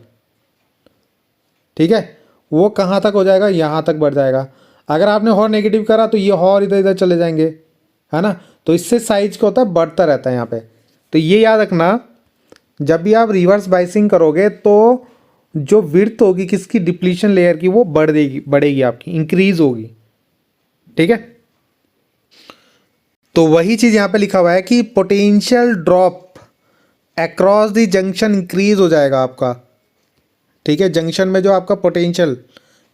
ठीक है, वो कहाँ तक हो जाएगा, यहाँ तक बढ़ जाएगा। अगर आपने और नेगेटिव करा तो ये और इधर इधर चले जाएंगे, है ना। तो इससे साइज क्या होता है, बढ़ता रहता है यहाँ पे। तो ये याद रखना, जब भी आप रिवर्स बाइसिंग करोगे तो जो विड्थ होगी किसकी, डिप्लीशन लेयर की, वो बढ़ेगी आपकी, इंक्रीज होगी, ठीक है। तो वही चीज़ यहाँ पे लिखा हुआ है कि potential drop across the junction increase हो जाएगा आपका, ठीक है। जंक्शन में जो आपका पोटेंशियल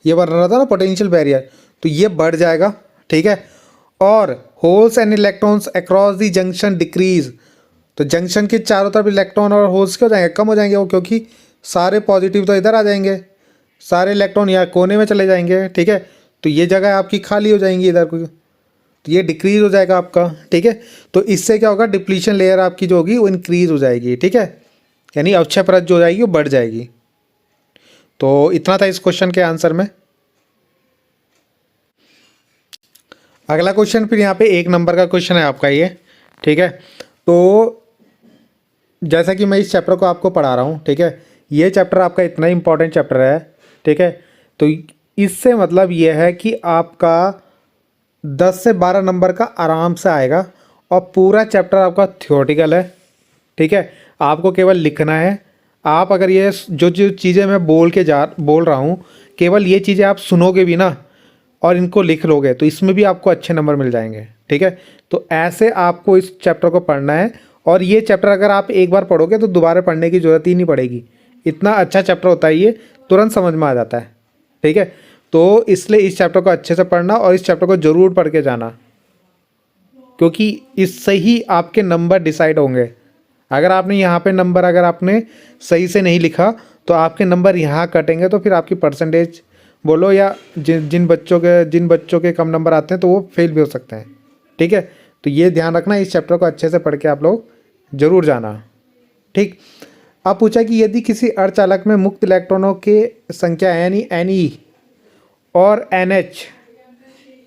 ये बढ़ रहा था ना, पोटेंशियल बैरियर, तो ये बढ़ जाएगा, ठीक है। और holes and electrons across the junction decrease, तो जंक्शन के चारों तरफ इलेक्ट्रॉन और होल्स क्या हो जाएंगे, कम हो जाएंगे वो, क्योंकि सारे पॉजिटिव तो इधर आ जाएंगे, सारे इलेक्ट्रॉन यहाँ कोने में चले जाएंगे, ठीक है। तो ये जगह आपकी खाली हो जाएंगी इधर को, तो ये डिक्रीज हो जाएगा आपका, ठीक है। तो इससे क्या होगा, डिप्लीशन लेयर आपकी जो होगी वो इंक्रीज हो जाएगी, ठीक है, यानी अक्षय परत जो हो जाएगी वो बढ़ जाएगी। तो इतना था इस क्वेश्चन के आंसर में। अगला क्वेश्चन फिर यहाँ पे 1 नंबर का क्वेश्चन है आपका ये, ठीक है। तो जैसा कि मैं इस चैप्टर को आपको पढ़ा रहा हूँ, ठीक है, ये चैप्टर आपका इतना इंपॉर्टेंट चैप्टर है, ठीक है। तो इससे मतलब ये है कि आपका 10 से 12 नंबर का आराम से आएगा। और पूरा चैप्टर आपका थ्योरेटिकल है, ठीक है। आपको केवल लिखना है। आप अगर ये जो जो चीज़ें मैं बोल रहा हूँ, केवल ये चीज़ें आप सुनोगे भी ना और इनको लिख लोगे तो इसमें भी आपको अच्छे नंबर मिल जाएंगे, ठीक है। तो ऐसे आपको इस चैप्टर को पढ़ना है। और ये चैप्टर अगर आप एक बार पढ़ोगे तो दोबारा पढ़ने की ज़रूरत ही नहीं पड़ेगी। इतना अच्छा चैप्टर होता है ये, तुरंत समझ में आ जाता है, ठीक है। तो इसलिए इस चैप्टर को अच्छे से पढ़ना और इस चैप्टर को ज़रूर पढ़ के जाना, क्योंकि इससे ही आपके नंबर डिसाइड होंगे। अगर आपने यहाँ पे नंबर अगर आपने सही से नहीं लिखा तो आपके नंबर यहाँ कटेंगे, तो फिर आपकी परसेंटेज बोलो या जिन बच्चों के कम नंबर आते हैं तो वो फेल भी हो सकते हैं, ठीक है। तो ये ध्यान रखना, इस चैप्टर को अच्छे से पढ़ के आप लोग ज़रूर जाना, ठीक। अब पूछा कि यदि किसी अर्धचालक में मुक्त इलेक्ट्रॉनों की संख्या यानी Ne और NH,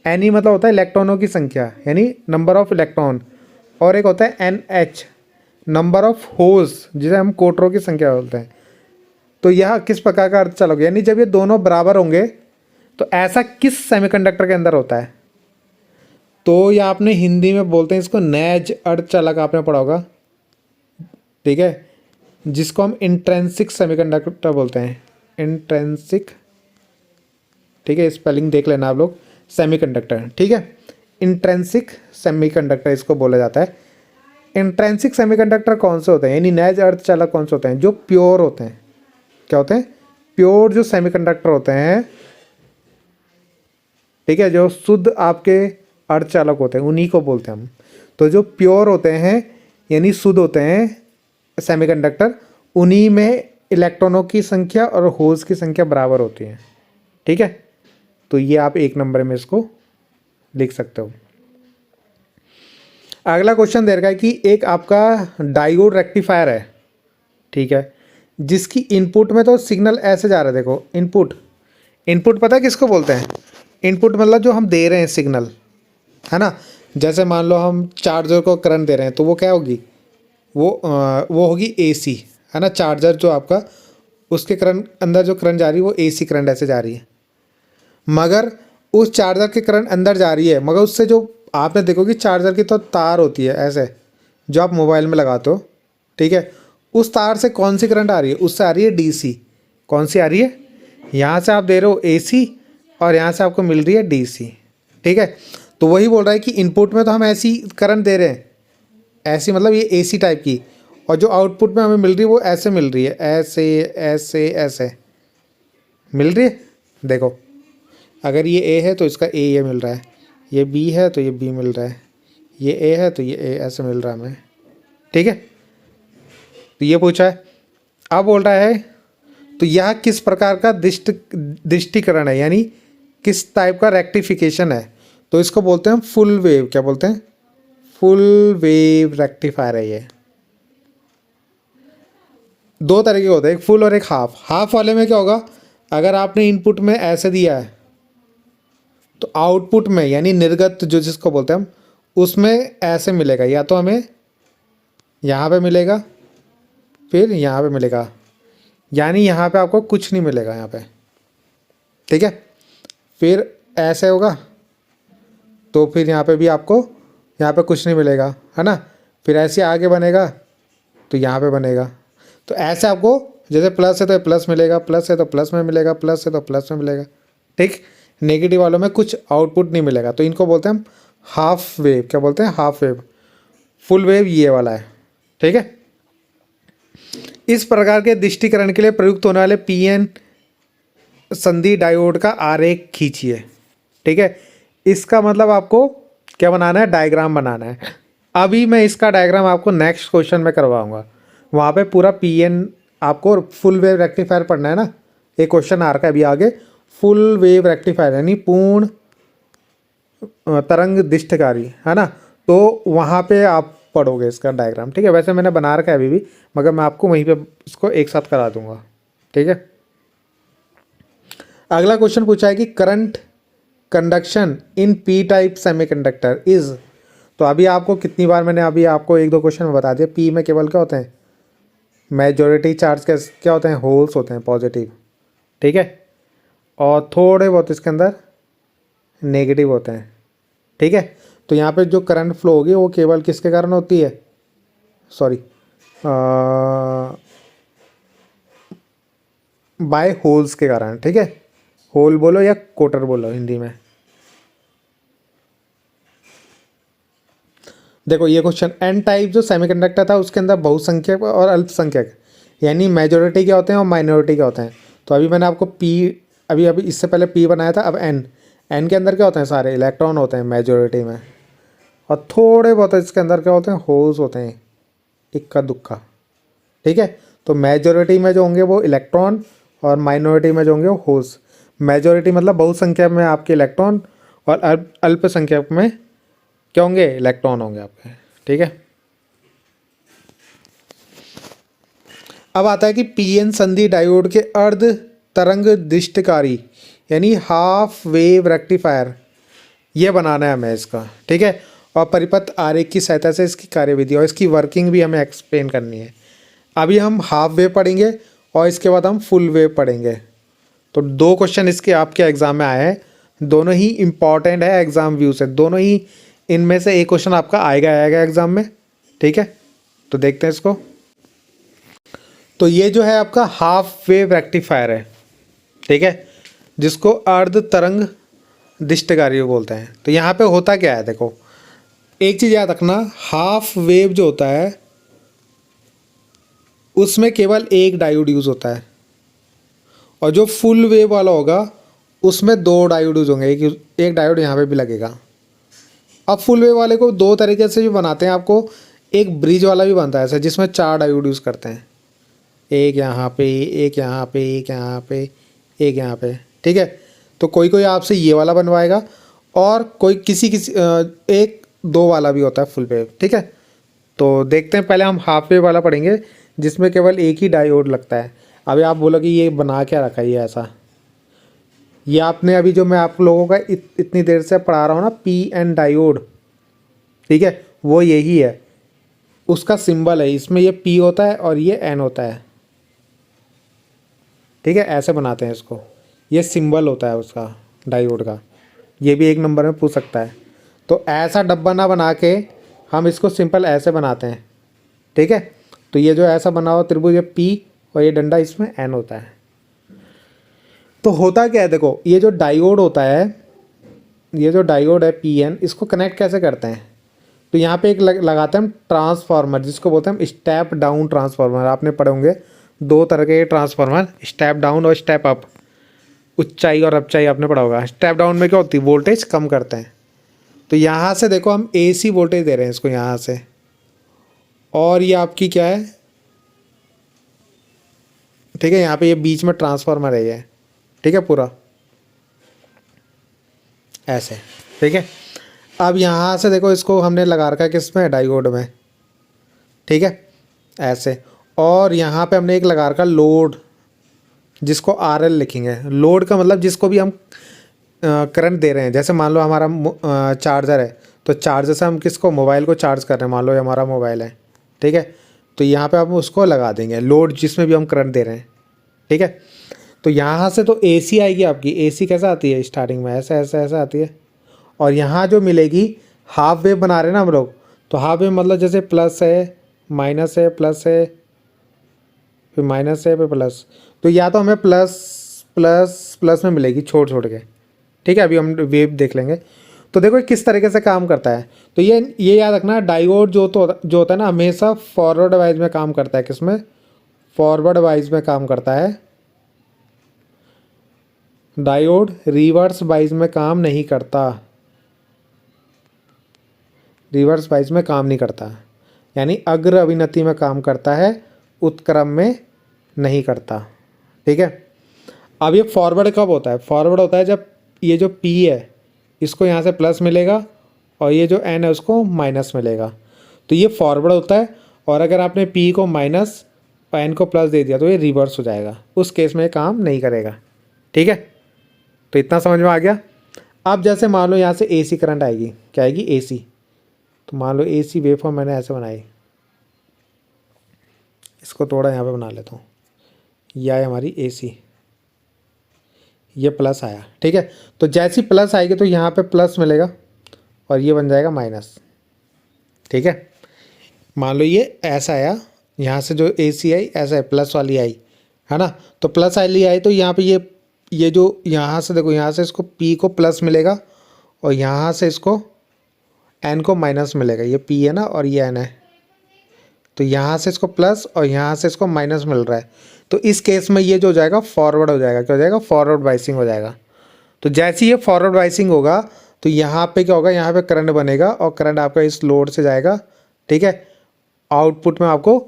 Ne मतलब होता है इलेक्ट्रॉनों की संख्या यानी नंबर ऑफ इलेक्ट्रॉन, और एक होता है NH नंबर ऑफ होल्स जिसे हम कोटरों की संख्या बोलते हैं। तो यह किस प्रकार का अर्धचालक, यानी जब ये दोनों बराबर होंगे तो ऐसा किस सेमीकंडक्टर के अंदर होता है। तो यह आपने हिंदी में बोलते हैं इसको नैज अर्धचालक, आपने पढ़ा होगा, ठीक है, जिसको हम इंट्रेंसिक सेमीकंडक्टर बोलते हैं। इंट्रेंसिक, ठीक है, स्पेलिंग देख लेना आप लोग, सेमीकंडक्टर, ठीक है। इंट्रेंसिक सेमीकंडक्टर इसको बोला जाता है। इंट्रेंसिक सेमीकंडक्टर कौन से होते हैं, यानी नैज अर्धचालक कौन से होते हैं, जो प्योर होते हैं। क्या होते हैं, प्योर जो सेमीकंडक्टर होते हैं, ठीक है, जो शुद्ध आपके अर्धचालक होते हैं उन्हीं को बोलते हैं हम। तो जो प्योर होते हैं यानी शुद्ध होते हैं सेमीकंडक्टर, उन्हीं में इलेक्ट्रॉनों की संख्या और होल्स की संख्या बराबर होती है, ठीक है। तो ये आप एक नंबर में इसको लिख सकते हो। अगला क्वेश्चन दे रखा है कि एक आपका डायोड रेक्टिफायर है, ठीक है, जिसकी इनपुट में तो सिग्नल ऐसे जा रहा है। देखो इनपुट पता है किसको बोलते हैं, इनपुट मतलब जो हम दे रहे हैं सिग्नल, है ना। जैसे मान लो हम चार्जर को करंट दे रहे हैं तो वो क्या होगी, वो होगी AC, है ना। चार्जर जो आपका, उसके करंट अंदर जो करंट जा रही है वो AC करंट ऐसे जा रही है। मगर उस चार्जर के करंट अंदर जा रही है, मगर उससे जो आपने देखोगे चार्जर की तो तार होती है ऐसे, जो आप मोबाइल में लगाते हो, ठीक है। उस तार से कौन सी करंट आ रही है, उससे आ रही है DC। कौन सी आ रही है, यहाँ से आप दे रहे हो AC और यहाँ से आपको मिल रही है DC, ठीक है। तो वही बोल रहा है कि इनपुट में तो हम ऐसी करंट दे रहे हैं, ऐसी मतलब ये AC टाइप की, और जो आउटपुट में हमें मिल रही है वो ऐसे मिल रही है, ऐसे ऐसे ऐसे मिल रही है। देखो अगर ये A है तो इसका A ये मिल रहा है, ये B है तो ये B मिल रहा है, ये A है तो ये A ऐसे मिल रहा है हमें, ठीक है। तो ये पूछा है। अब बोल रहा है तो यह किस प्रकार का दृष्टिकरण है, यानी किस टाइप का रेक्टिफिकेशन है। तो इसको बोलते हैं फुल वेव, क्या बोलते हैं, फुल वेव रेक्टिफायर है ये। दो तरह के होते हैं, एक फुल और एक हाफ। हाफ वाले में क्या होगा, अगर आपने इनपुट में ऐसे दिया है तो आउटपुट में यानी निर्गत जो जिसको बोलते हैं हम, उसमें ऐसे मिलेगा, या तो हमें यहाँ पे मिलेगा फिर यहाँ पे मिलेगा, यानी यहाँ पे आपको कुछ नहीं मिलेगा यहाँ पे, ठीक है। फिर ऐसे होगा तो फिर यहाँ पे भी आपको यहाँ पे कुछ नहीं मिलेगा, है ना। फिर ऐसे आगे बनेगा तो यहाँ पे बनेगा। तो ऐसे आपको जैसे प्लस है तो प्लस मिलेगा, प्लस है तो प्लस में मिलेगा, प्लस है तो प्लस में मिलेगा, ठीक। नेगेटिव वालों में कुछ आउटपुट नहीं मिलेगा। तो इनको बोलते हैं हम हाफ वेव, क्या बोलते हैं, हाफ वेव। फुल वेव ये वाला है, ठीक है। इस प्रकार के दृष्टिकरण के लिए प्रयुक्त होने वाले PN संधि डायोड का आरेख खींचिए, ठीक है। इसका मतलब आपको क्या बनाना है, डायग्राम बनाना है। अभी मैं इसका डायग्राम आपको नेक्स्ट क्वेश्चन में करवाऊंगा, वहाँ पे पूरा PN आपको फुल वेव रेक्टिफायर पढ़ना है ना। एक क्वेश्चन आ रखा है अभी आगे, फुल वेव रेक्टिफायर यानी पूर्ण तरंग दृष्टिकारी, है ना। तो वहाँ पे आप पढ़ोगे इसका डायग्राम, ठीक है। वैसे मैंने बना रखा है अभी भी, मगर मैं आपको वहीं पे इसको एक साथ करा दूंगा, ठीक है। अगला क्वेश्चन पूछा है कि current conduction in P type semiconductor is. तो अभी आपको कितनी बार मैंने अभी आपको एक दो क्वेश्चन में बता दिया, P में केवल क्या होते हैं, मेजॉरिटी चार्ज क्या होते हैं, होल्स होते हैं, पॉजिटिव, ठीक है। और थोड़े बहुत इसके अंदर नेगेटिव होते हैं, ठीक है। तो यहाँ पे जो करंट फ्लो होगी वो केवल किसके कारण होती है, सॉरी, बाय होल्स के कारण, ठीक है। होल बोलो या कोटर बोलो हिंदी में। देखो ये क्वेश्चन, एन टाइप जो सेमीकंडक्टर था उसके अंदर बहुसंख्यक और अल्पसंख्यक, यानी मेजोरिटी क्या होते हैं और माइनॉरिटी क्या होते हैं। तो अभी मैंने आपको पी, अभी अभी इससे पहले पी बनाया था, अब एन, एन के अंदर क्या होते हैं, सारे इलेक्ट्रॉन होते हैं मेजोरिटी में, और थोड़े बहुत इसके अंदर क्या होते हैं, होल्स होते हैं, इक्का दुक्का, ठीक है। तो मेजोरिटी में जो होंगे वो इलेक्ट्रॉन और माइनॉरिटी में जो होंगे वो होल्स। मेजोरिटी मतलब बहुसंख्यक में आपके इलेक्ट्रॉन, और अल्पसंख्यक में क्या होंगे, इलेक्ट्रॉन होंगे आपके, ठीक है। अब आता है कि पीएन संधि डायोड के अर्ध तरंग दिष्टकारी यानी हाफ वेव रेक्टिफायर, ये बनाना है हमें इसका, ठीक है। और परिपथ आरेख की सहायता से इसकी कार्यविधि और इसकी वर्किंग भी हमें एक्सप्लेन करनी है। अभी हम हाफ वेव पढ़ेंगे और इसके बाद हम फुल वेव पढ़ेंगे। तो दो क्वेश्चन इसके आपके एग्जाम में आए हैं, दोनों ही इम्पॉर्टेंट है एग्जाम व्यू से, दोनों ही इनमें से एक क्वेश्चन आपका आएगा एग्जाम में, ठीक है। तो देखते हैं इसको। तो ये जो है आपका हाफ वेव रेक्टिफायर है, ठीक है, जिसको अर्ध तरंग दिष्टकारी बोलते हैं। तो यहाँ पे होता क्या है, देखो एक चीज़ याद रखना, हाफ वेव जो होता है उसमें केवल एक डायोड यूज़ होता है, और जो फुल वेव वाला होगा उसमें दो डायोड यूज होंगे, एक डायोड यहाँ पे भी लगेगा। अब फुल वेव वाले को दो तरीके से भी बनाते हैं, आपको एक ब्रिज वाला भी बनता है ऐसा, जिसमें चार डायोड यूज़ करते हैं, एक यहाँ पे, एक यहाँ पे, एक यहाँ पे, एक यहाँ पे, ठीक है। तो कोई कोई आपसे ये वाला बनवाएगा, और कोई किसी किसी एक दो वाला भी होता है फुल वेव, ठीक है। तो देखते हैं, पहले हम हाफ वेव वाला पढ़ेंगे जिसमें केवल एक ही डायोड लगता है। अभी आप बोलोगे ये बना क्या रखा है ये ऐसा, ये आपने अभी जो मैं आप लोगों का इतनी देर से पढ़ा रहा हूँ ना, पी एन डायोड, ठीक है, वो यही है, उसका सिंबल है, इसमें ये पी होता है और ये एन होता है, ठीक है। ऐसे बनाते हैं इसको, ये सिंबल होता है उसका डायोड का, ये भी एक नंबर में पूछ सकता है। तो ऐसा डब्बा ना बना के हम इसको सिंपल ऐसे बनाते हैं, ठीक है। तो ये जो ऐसा बना हुआ त्रिभुज, ये पी और ये डंडा, इसमें एन होता है। तो होता क्या है, देखो ये जो डायोड होता है, ये जो डायोड है पी एन, इसको कनेक्ट कैसे करते हैं। तो यहाँ पे एक लगाते हैं हम ट्रांसफार्मर, जिसको बोलते हैं हम स्टेप डाउन ट्रांसफार्मर। आपने पढ़े होंगे दो तरह के ट्रांसफार्मर, स्टेप डाउन और स्टेप अप, ऊंचाई और अपचाई आपने पढ़ा होगा। स्टेप डाउन में क्या होती है, वोल्टेज कम करते हैं। तो यहाँ से देखो हम एसी वोल्टेज दे रहे हैं इसको यहाँ से, और ये आपकी क्या है, ठीक है, यहाँ पे ये बीच में ट्रांसफार्मर है ये, ठीक है, पूरा ऐसे, ठीक है। अब यहाँ से देखो इसको हमने लगा रखा है किसमें, डायोड में, ठीक है, ऐसे। और यहाँ पे हमने एक लगा रखा लोड, जिसको आर एल लिखेंगे। लोड का मतलब जिसको भी हम करंट दे रहे हैं, जैसे मान लो हमारा चार्जर है, तो चार्जर से हम किसको, मोबाइल को चार्ज कर रहे हैं, मान लो ये हमारा मोबाइल है, ठीक है। तो यहाँ पे हम उसको लगा देंगे लोड, जिसमें भी हम करंट दे रहे हैं, ठीक है। तो यहाँ से तो एसी आएगी आपकी, एसी कैसा आती है स्टार्टिंग में, ऐसे ऐसे ऐसे आती है। और यहाँ जो मिलेगी, हाफ वेव बना रहे हैं ना हम लोग, तो हाफ वेव मतलब जैसे प्लस है, माइनस है, प्लस है, फिर माइनस है, फिर प्लस। तो या तो हमें प्लस प्लस प्लस में मिलेगी छोड़ छोड़ के, ठीक है। अभी हम वेव देख लेंगे। तो देखो किस तरीके से काम करता है। तो ये याद रखना, डायोड जो होता है ना, हमेशा फॉरवर्ड वाइज में काम करता है, किसमें, फॉरवर्ड वाइज में काम करता है। डायोड रिवर्स वाइज में काम नहीं करता, रिवर्स वाइज में काम नहीं करता, यानी अग्र अभिनति में काम करता है, उत्क्रम में नहीं करता, ठीक है। अब ये फॉरवर्ड कब होता है, फॉरवर्ड होता है जब ये जो P है इसको यहाँ से प्लस मिलेगा, और ये जो N है उसको माइनस मिलेगा, तो ये फॉरवर्ड होता है। और अगर आपने P को माइनस और N को प्लस दे दिया तो ये रिवर्स हो जाएगा, उस केस में काम नहीं करेगा, ठीक है। तो इतना समझ में आ गया। अब जैसे मान लो यहाँ से AC करंट आएगी, क्या आएगी, AC। तो मान लो AC वेवफॉर्म मैंने ऐसे बनाई, इसको थोड़ा यहाँ पे बना लेता हूँ, यह है हमारी AC, ये प्लस आया, ठीक है। तो जैसी प्लस आएगी तो यहाँ पे प्लस मिलेगा और ये बन जाएगा माइनस, ठीक है। मान लो ये ऐसा आया, यहाँ से जो AC आई ऐसा है, प्लस वाली आई है ना। तो प्लस वाली आई तो यहाँ पे ये जो यहाँ से देखो, यहाँ से इसको P को प्लस मिलेगा और यहाँ से इसको N को माइनस मिलेगा। ये P है ना और ये N है, तो यहाँ से इसको प्लस और यहाँ से इसको माइनस मिल रहा है। तो इस केस में ये जो हो जाएगा फॉरवर्ड हो जाएगा, क्या हो जाएगा, फॉरवर्ड बाइसिंग हो जाएगा। तो जैसे ये फॉरवर्ड बाइसिंग होगा तो यहाँ पे क्या होगा, यहाँ पे करंट बनेगा और करंट आपका इस लोड से जाएगा, ठीक है। आउटपुट में आपको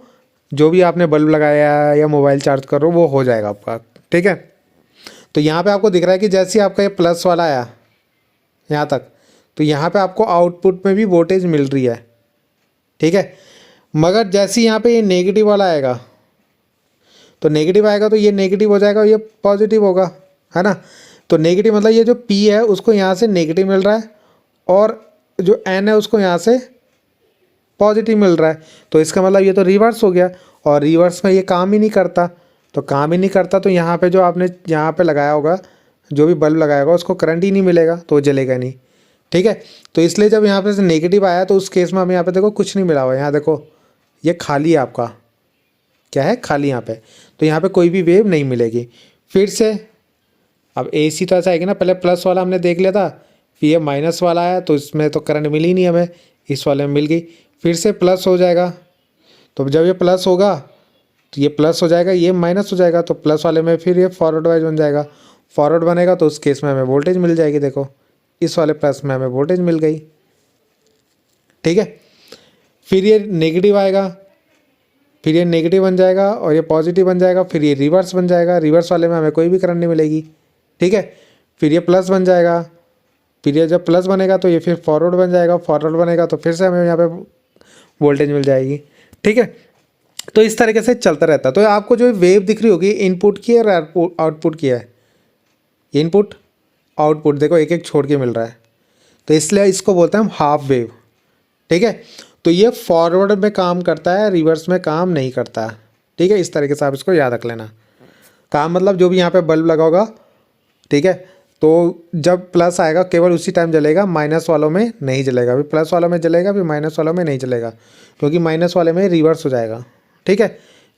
जो भी आपने बल्ब लगाया या मोबाइल चार्ज कर रहे हो वो हो जाएगा आपका, ठीक है। तो यहाँ पे आपको दिख रहा है कि जैसे आपका ये प्लस वाला आया यहाँ तक, तो यहाँ पे आपको आउटपुट में भी वोल्टेज मिल रही है, ठीक है। मगर जैसे यहाँ पे ये नेगेटिव वाला आएगा, तो नेगेटिव आएगा तो ये नेगेटिव हो जाएगा और ये पॉजिटिव होगा, है ना। तो नेगेटिव मतलब ये जो P है उसको यहाँ से नेगेटिव मिल रहा है और जो N है उसको यहाँ से पॉजिटिव मिल रहा है। तो इसका मतलब ये तो रिवर्स हो गया, और रिवर्स में ये काम ही नहीं करता। तो काम ही नहीं करता तो यहाँ पे जो आपने यहाँ पे लगाया होगा, जो भी बल्ब लगाया होगा उसको करंट ही नहीं मिलेगा, तो वो जलेगा नहीं, ठीक है। तो इसलिए जब यहाँ पे से नेगेटिव आया तो उस केस में हमें यहाँ पे देखो कुछ नहीं मिला हुआ है। यहाँ देखो ये खाली है, आपका क्या है, खाली यहाँ पे। तो यहाँ पे कोई भी वेव नहीं मिलेगी। फिर से अब AC तो ऐसा है कि ना, पहले प्लस वाला हमने देख लिया था, फिर ये माइनस वाला आया तो इसमें तो करंट मिली नहीं हमें, इस वाले में मिल गई। फिर से प्लस हो जाएगा, तो जब ये प्लस होगा तो ये प्लस हो जाएगा, ये माइनस हो जाएगा, तो प्लस वाले में फिर ये फॉरवर्ड वाइज बन जाएगा। फॉरवर्ड बनेगा तो उस केस में हमें वोल्टेज मिल जाएगी। देखो इस वाले प्लस में हमें वोल्टेज मिल गई, ठीक है। फिर ये नेगेटिव आएगा, फिर ये नेगेटिव बन जाएगा और ये पॉजिटिव बन जाएगा, फिर ये रिवर्स बन जाएगा। रिवर्स वाले में हमें कोई भी करंट नहीं मिलेगी, ठीक है। फिर ये प्लस बन जाएगा, फिर ये जब प्लस बनेगा तो ये फिर फॉरवर्ड बन जाएगा, फॉरवर्ड बनेगा तो फिर से हमें यहाँ पे वोल्टेज मिल जाएगी, ठीक है। तो इस तरीके से चलता रहता है। तो आपको जो वेव दिख रही होगी इनपुट की और आउटपुट की है, इनपुट आउटपुट देखो एक एक छोड़ के मिल रहा है, तो इसलिए इसको बोलते हैं हम हाफ वेव, ठीक है। तो ये फॉरवर्ड में काम करता है, रिवर्स में काम नहीं करता है, ठीक है। इस तरीके से आप इसको याद रख लेना। काम मतलब जो भी यहाँ पे बल्ब लगा होगा, ठीक है, तो जब प्लस आएगा केवल उसी टाइम जलेगा, माइनस वालों में नहीं जलेगा। अभी प्लस वालों में जलेगा, फिर माइनस वालों में नहीं जलेगा, क्योंकि माइनस वाले में रिवर्स हो जाएगा, ठीक है।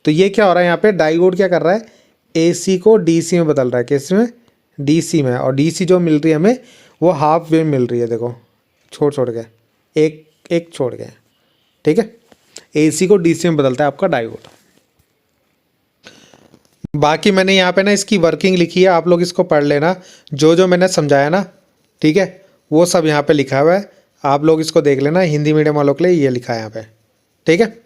तो ये क्या हो रहा है, यहाँ पे डायोड क्या कर रहा है, AC को DC में बदल रहा है। किस में, DC में। और DC जो मिल रही है हमें वो हाफ वेव मिल रही है, देखो छोड़ छोड़ के, एक एक छोड़ के, ठीक है। AC को DC में बदलता है आपका डायोड। बाकी मैंने यहाँ पे ना इसकी वर्किंग लिखी है, आप लोग इसको पढ़ लेना। जो जो मैंने समझाया ना, ठीक है, वो सब यहाँ पे लिखा हुआ है, आप लोग इसको देख लेना। हिंदी मीडियम वालों के लिए ये लिखा है यहाँ पे, ठीक है।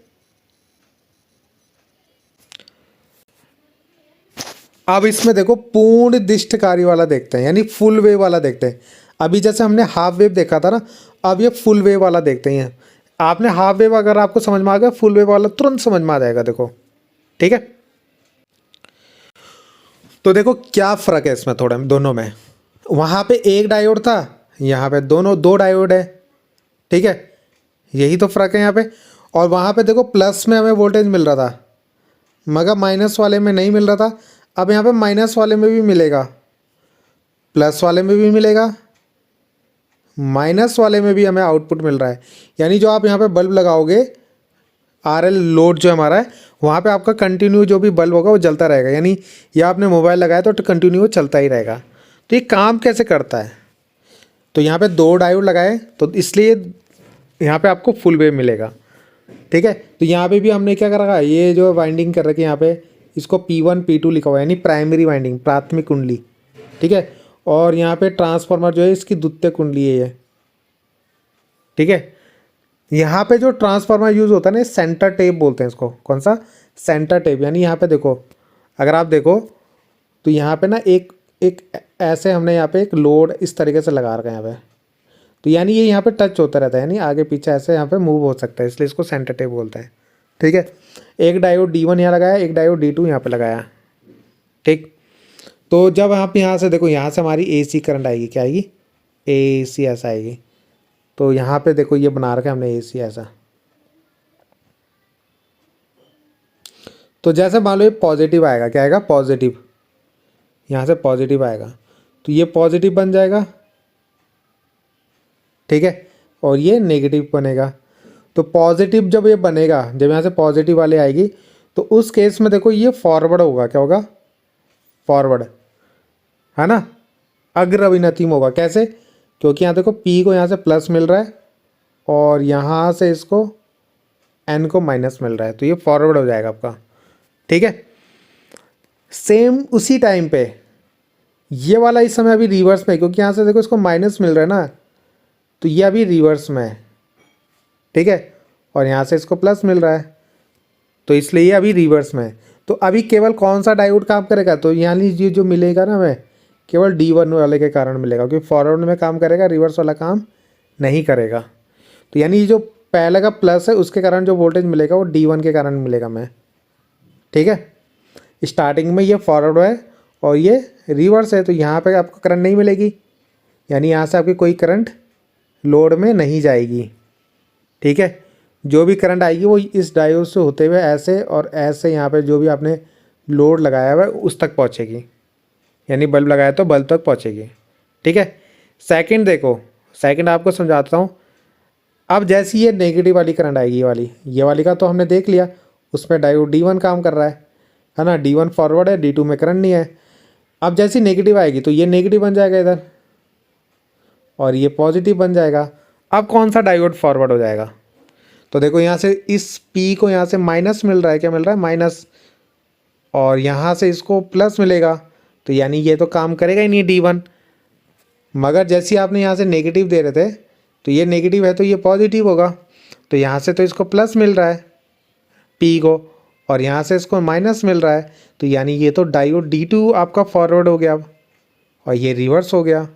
अब इसमें देखो पूर्ण दिष्टकारी वाला देखते हैं, यानी फुल वेव वाला देखते हैं। अभी जैसे हमने हाफ वेव देखा था ना, अब ये फुल वेव वाला देखते हैं। आपने हाफ वेव अगर आपको समझ में आ गया, फुल वेव वाला तुरंत समझ में आ जाएगा, देखो, ठीक है। तो देखो क्या फ़र्क है इसमें थोड़ा दोनों में। वहाँ पे एक डायोड था, यहाँ पे दोनों दो डायोड है, ठीक है। यही तो फ़र्क है यहाँ पे। और वहाँ पे देखो प्लस में हमें वोल्टेज मिल रहा था, मगर माइनस वाले में नहीं मिल रहा था। अब यहाँ पे माइनस वाले में भी मिलेगा, प्लस वाले में भी मिलेगा, माइनस वाले में भी हमें आउटपुट मिल रहा है। यानी जो आप यहाँ पे बल्ब लगाओगे, RL लोड जो हमारा है, वहाँ पे आपका कंटिन्यू जो भी बल्ब होगा वो जलता रहेगा। यानी ये आपने मोबाइल लगाया तो कंटिन्यू वो चलता ही रहेगा। तो ये काम कैसे करता है, तो यहाँ पे दो डायोड लगाए तो इसलिए यहाँ पे आपको फुल वेव मिलेगा, ठीक है। तो यहाँ पे भी हमने क्या कर रखा है, ये जो वाइंडिंग कर रखी है यहाँ पे, इसको P1 P2 लिखा हुआ है, यानी प्राइमरी वाइंडिंग, प्राथमिक कुंडली, ठीक है। और यहाँ पे ट्रांसफार्मर जो है इसकी द्वितीय कुंडली है ये, ठीक है। यहाँ पे जो ट्रांसफार्मर यूज़ होता है ना, सेंटर टेप बोलते हैं इसको। कौन सा, सेंटर टेप। यानी यहाँ पे देखो, अगर आप देखो तो यहाँ पे ना एक एक ऐसे हमने यहाँ पे एक लोड इस तरीके से लगा रखा है यहाँ पे, तो यानी ये यहाँ पे टच होता रहता है, यानी आगे पीछे ऐसे यहाँ पे मूव हो सकता है, इसलिए इसको सेंटर टेप बोलते हैं, ठीक है। एक डायोड D1 यहाँ लगाया, एक डायोड D2 यहाँ पे लगाया, ठीक। तो जब आप यहाँ से देखो, यहाँ से हमारी AC करंट आएगी, क्या आएगी, AC ऐसा आएगी। तो यहाँ पे देखो ये बना रखा है हमने AC ऐसा। तो जैसे मान लो ये पॉजिटिव आएगा, क्या आएगा, पॉजिटिव, यहाँ से पॉजिटिव आएगा। तो ये पॉजिटिव बन जाएगा, ठीक है, और ये नेगेटिव बनेगा। तो पॉजिटिव जब ये बनेगा, जब यहाँ से पॉजिटिव वाले आएगी, तो उस केस में देखो ये फॉरवर्ड होगा। क्या होगा? फॉरवर्ड, है ना, अग्रविनतिम होगा। कैसे? क्योंकि यहाँ देखो पी को यहाँ से प्लस मिल रहा है और यहाँ से इसको एन को माइनस मिल रहा है, तो ये फॉरवर्ड हो जाएगा आपका, ठीक है। सेम उसी टाइम पे ये वाला इस समय अभी रिवर्स में, क्योंकि यहाँ से देखो इसको माइनस मिल रहा है ना, तो ये अभी रिवर्स में है, ठीक है, और यहाँ से इसको प्लस मिल रहा है, तो इसलिए ये अभी रिवर्स में है। तो अभी केवल कौन सा डायोड काम करेगा? तो यानी ये जो मिलेगा ना हमें, केवल D1 वाले के कारण मिलेगा, क्योंकि फॉरवर्ड में काम करेगा, रिवर्स वाला काम नहीं करेगा। तो यानी ये जो पहले का प्लस है उसके कारण जो वोल्टेज मिलेगा वो D1 के कारण मिलेगा हमें, ठीक है। स्टार्टिंग में ये फॉरवर्ड है और ये रिवर्स है, तो यहाँ पे आपको करंट नहीं मिलेगी, यानी यहाँ से आपकी कोई करंट लोड में नहीं जाएगी, ठीक है। जो भी करंट आएगी वो इस डायोड से होते हुए ऐसे और ऐसे यहाँ पे जो भी आपने लोड लगाया हुआ है उस तक पहुँचेगी, यानी बल्ब लगाया तो बल्ब तक पहुँचेगी, ठीक है। सेकंड देखो, सेकंड आपको समझाता हूँ। अब जैसी ये नेगेटिव वाली करंट आएगी, ये वाली का तो हमने देख लिया, उसमें डायोड D1 काम कर रहा है ना, D1 फॉरवर्ड है, D2 में करंट नहीं है। अब जैसी नेगेटिव आएगी तो ये नेगेटिव बन जाएगा इधर और ये पॉजिटिव बन जाएगा। अब कौन सा डायोड फॉरवर्ड हो जाएगा? तो देखो यहाँ से इस P को यहाँ से माइनस मिल रहा है, क्या मिल रहा है? माइनस, और यहाँ से इसको प्लस मिलेगा, तो यानी ये तो काम करेगा ही नहीं D1। मगर जैसे आपने यहाँ से नेगेटिव दे रहे थे, तो ये नेगेटिव है तो ये पॉजिटिव होगा, तो यहाँ से तो इसको प्लस मिल रहा है P को, और यहाँ से इसको माइनस मिल रहा है, तो यानी ये तो डायोड D2 आपका फॉरवर्ड हो गया अब, और ये रिवर्स हो गया।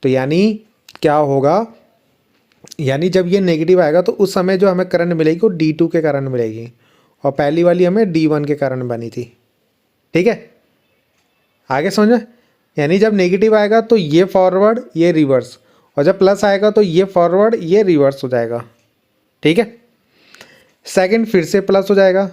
तो यानी क्या होगा? यानी जब ये नेगेटिव आएगा तो उस समय जो हमें करंट मिलेगी वो D2 के कारण मिलेगी, और पहली वाली हमें D1 के कारण बनी थी, ठीक है। आगे समझे? यानी जब नेगेटिव आएगा तो ये फॉरवर्ड ये रिवर्स, और जब प्लस आएगा तो ये फॉरवर्ड ये रिवर्स हो जाएगा, ठीक है। सेकंड फिर से प्लस हो जाएगा,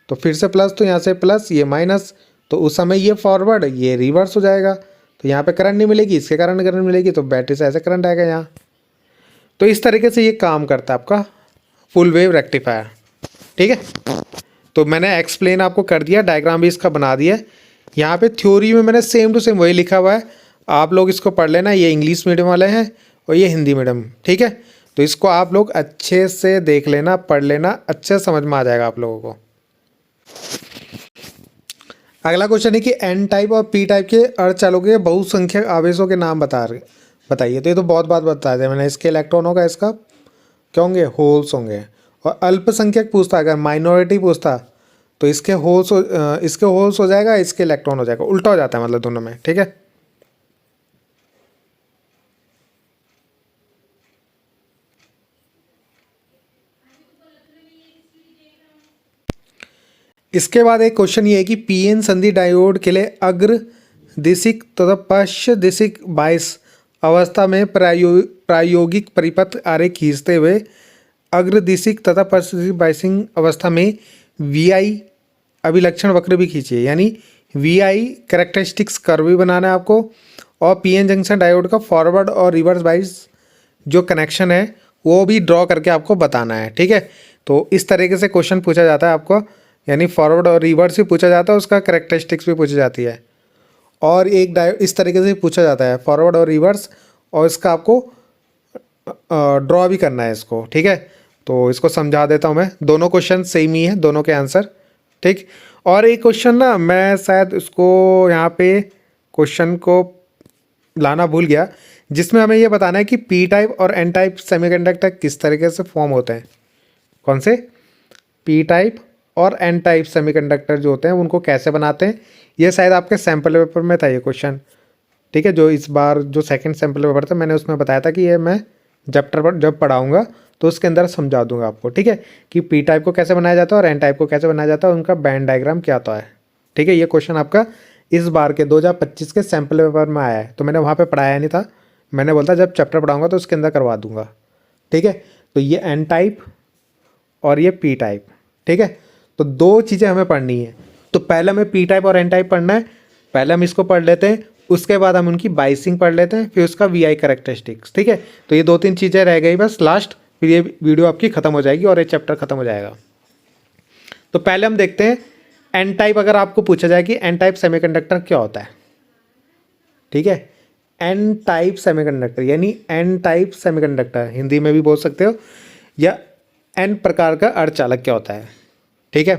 तो फिर से प्लस, तो यहाँ से प्लस ये माइनस, तो उस समय ये फॉरवर्ड ये रिवर्स हो जाएगा, तो यहाँ पे करंट नहीं मिलेगी, इसके कारण करंट मिलेगी, तो बैटरी से ऐसे करंट आएगा यहाँ। तो इस तरीके से ये काम करता है आपका फुल वेव रेक्टिफायर, ठीक है। तो मैंने एक्सप्लेन आपको कर दिया, डायग्राम भी इसका बना दिया। यहाँ पे थ्योरी में मैंने सेम टू सेम वही लिखा हुआ है, आप लोग इसको पढ़ लेना। ये इंग्लिश मीडियम वाले हैं और ये हिंदी मीडियम, ठीक है। तो इसको आप लोग अच्छे से देख लेना, पढ़ लेना, अच्छे समझ में आ जाएगा आप लोगों को। अगला क्वेश्चन है कि एन टाइप और पी टाइप के अर्धचालकों के बहुसंख्यक आवेशों के नाम बताइए। तो ये तो बहुत बात बता दिया मैंने। इसके इलेक्ट्रॉन होगा, इसका क्या होंगे? होल्स होंगे। और अल्पसंख्यक पूछता, अगर माइनॉरिटी पूछता तो इसके होल्स हो जाएगा, इसके इलेक्ट्रॉन हो जाएगा, उल्टा हो जाता है मतलब दोनों में, ठीक है। इसके बाद एक क्वेश्चन ये है कि पीएन संधि डायोड के लिए अग्र दिशिक तथा पश्च दिशिक बायस अवस्था में प्रायोगिक परिपथ आरेख खींचते हुए अग्र दिशिक तथा पश्च दिशिक बायसिंग अवस्था में VI अभिलक्षण वक्र भी खींचिए। यानी VI कैरेक्टरिस्टिक्स कर्व भी बनाना है आपको, और पीएन जंक्शन डायोड का फॉरवर्ड और रिवर्स बायस जो कनेक्शन है वो भी ड्रॉ करके आपको बताना है, ठीक है। तो इस तरीके से क्वेश्चन पूछा जाता है आपको, यानी फॉरवर्ड और रिवर्स भी पूछा जाता है, उसका कैरेक्टरिस्टिक्स भी पूछी जाती है। और एक डायोड इस तरीके से पूछा जाता है, फॉरवर्ड और रिवर्स, और इसका आपको ड्रॉ भी करना है इसको, ठीक है। तो इसको समझा देता हूँ मैं, दोनों क्वेश्चन सेम ही है, दोनों के आंसर, ठीक। और एक क्वेश्चन ना मैं शायद उसको यहाँ पे क्वेश्चन को लाना भूल गया, जिसमें हमें ये बताना है कि पी टाइप और एन टाइप सेमीकंडक्टर किस तरीके से फॉर्म होते हैं। कौन से? पी टाइप और एन टाइप सेमीकंडक्टर जो होते हैं उनको कैसे बनाते हैं, ये शायद आपके सैम्पल पेपर में था ये क्वेश्चन, ठीक है। जो इस बार जो सेकंड सैम्पल पेपर था मैंने उसमें बताया था कि ये मैं जब पढ़ाऊँगा तो उसके अंदर समझा दूंगा आपको, ठीक है, कि पी टाइप को कैसे बनाया जाता है और एन टाइप को कैसे बनाया जाता है, उनका बैंड डायग्राम क्या होता है, ठीक है। ये क्वेश्चन आपका इस बार के 2025 के सैम्पल पेपर में आया है, तो मैंने वहाँ पे पढ़ाया नहीं था, मैंने बोलता जब चैप्टर पढ़ाऊँगा तो उसके अंदर करवा दूँगा, ठीक है। तो ये एन टाइप और ये पी टाइप, ठीक है। तो दो चीज़ें हमें पढ़नी है, तो पहले हमें पी टाइप और एन टाइप पढ़ना है। पहले हम इसको पढ़ लेते हैं, उसके बाद हम उनकी बाइसिंग पढ़ लेते हैं, फिर उसका वीआई कैरेक्टरिस्टिक्स। ठीक है, तो ये 2-3 चीज़ें रह गई बस लास्ट, फिर ये वीडियो आपकी खत्म हो जाएगी और ये चैप्टर खत्म हो जाएगा। तो पहले हम देखते हैं एन टाइप। अगर आपको पूछा जाए कि एन टाइप सेमीकंडक्टर क्या होता है, ठीक है, एन टाइप सेमीकंडक्टर यानी एन टाइप सेमीकंडक्टर हिंदी में भी बोल सकते हो, या एन प्रकार का अर्धचालक क्या होता है। ठीक है,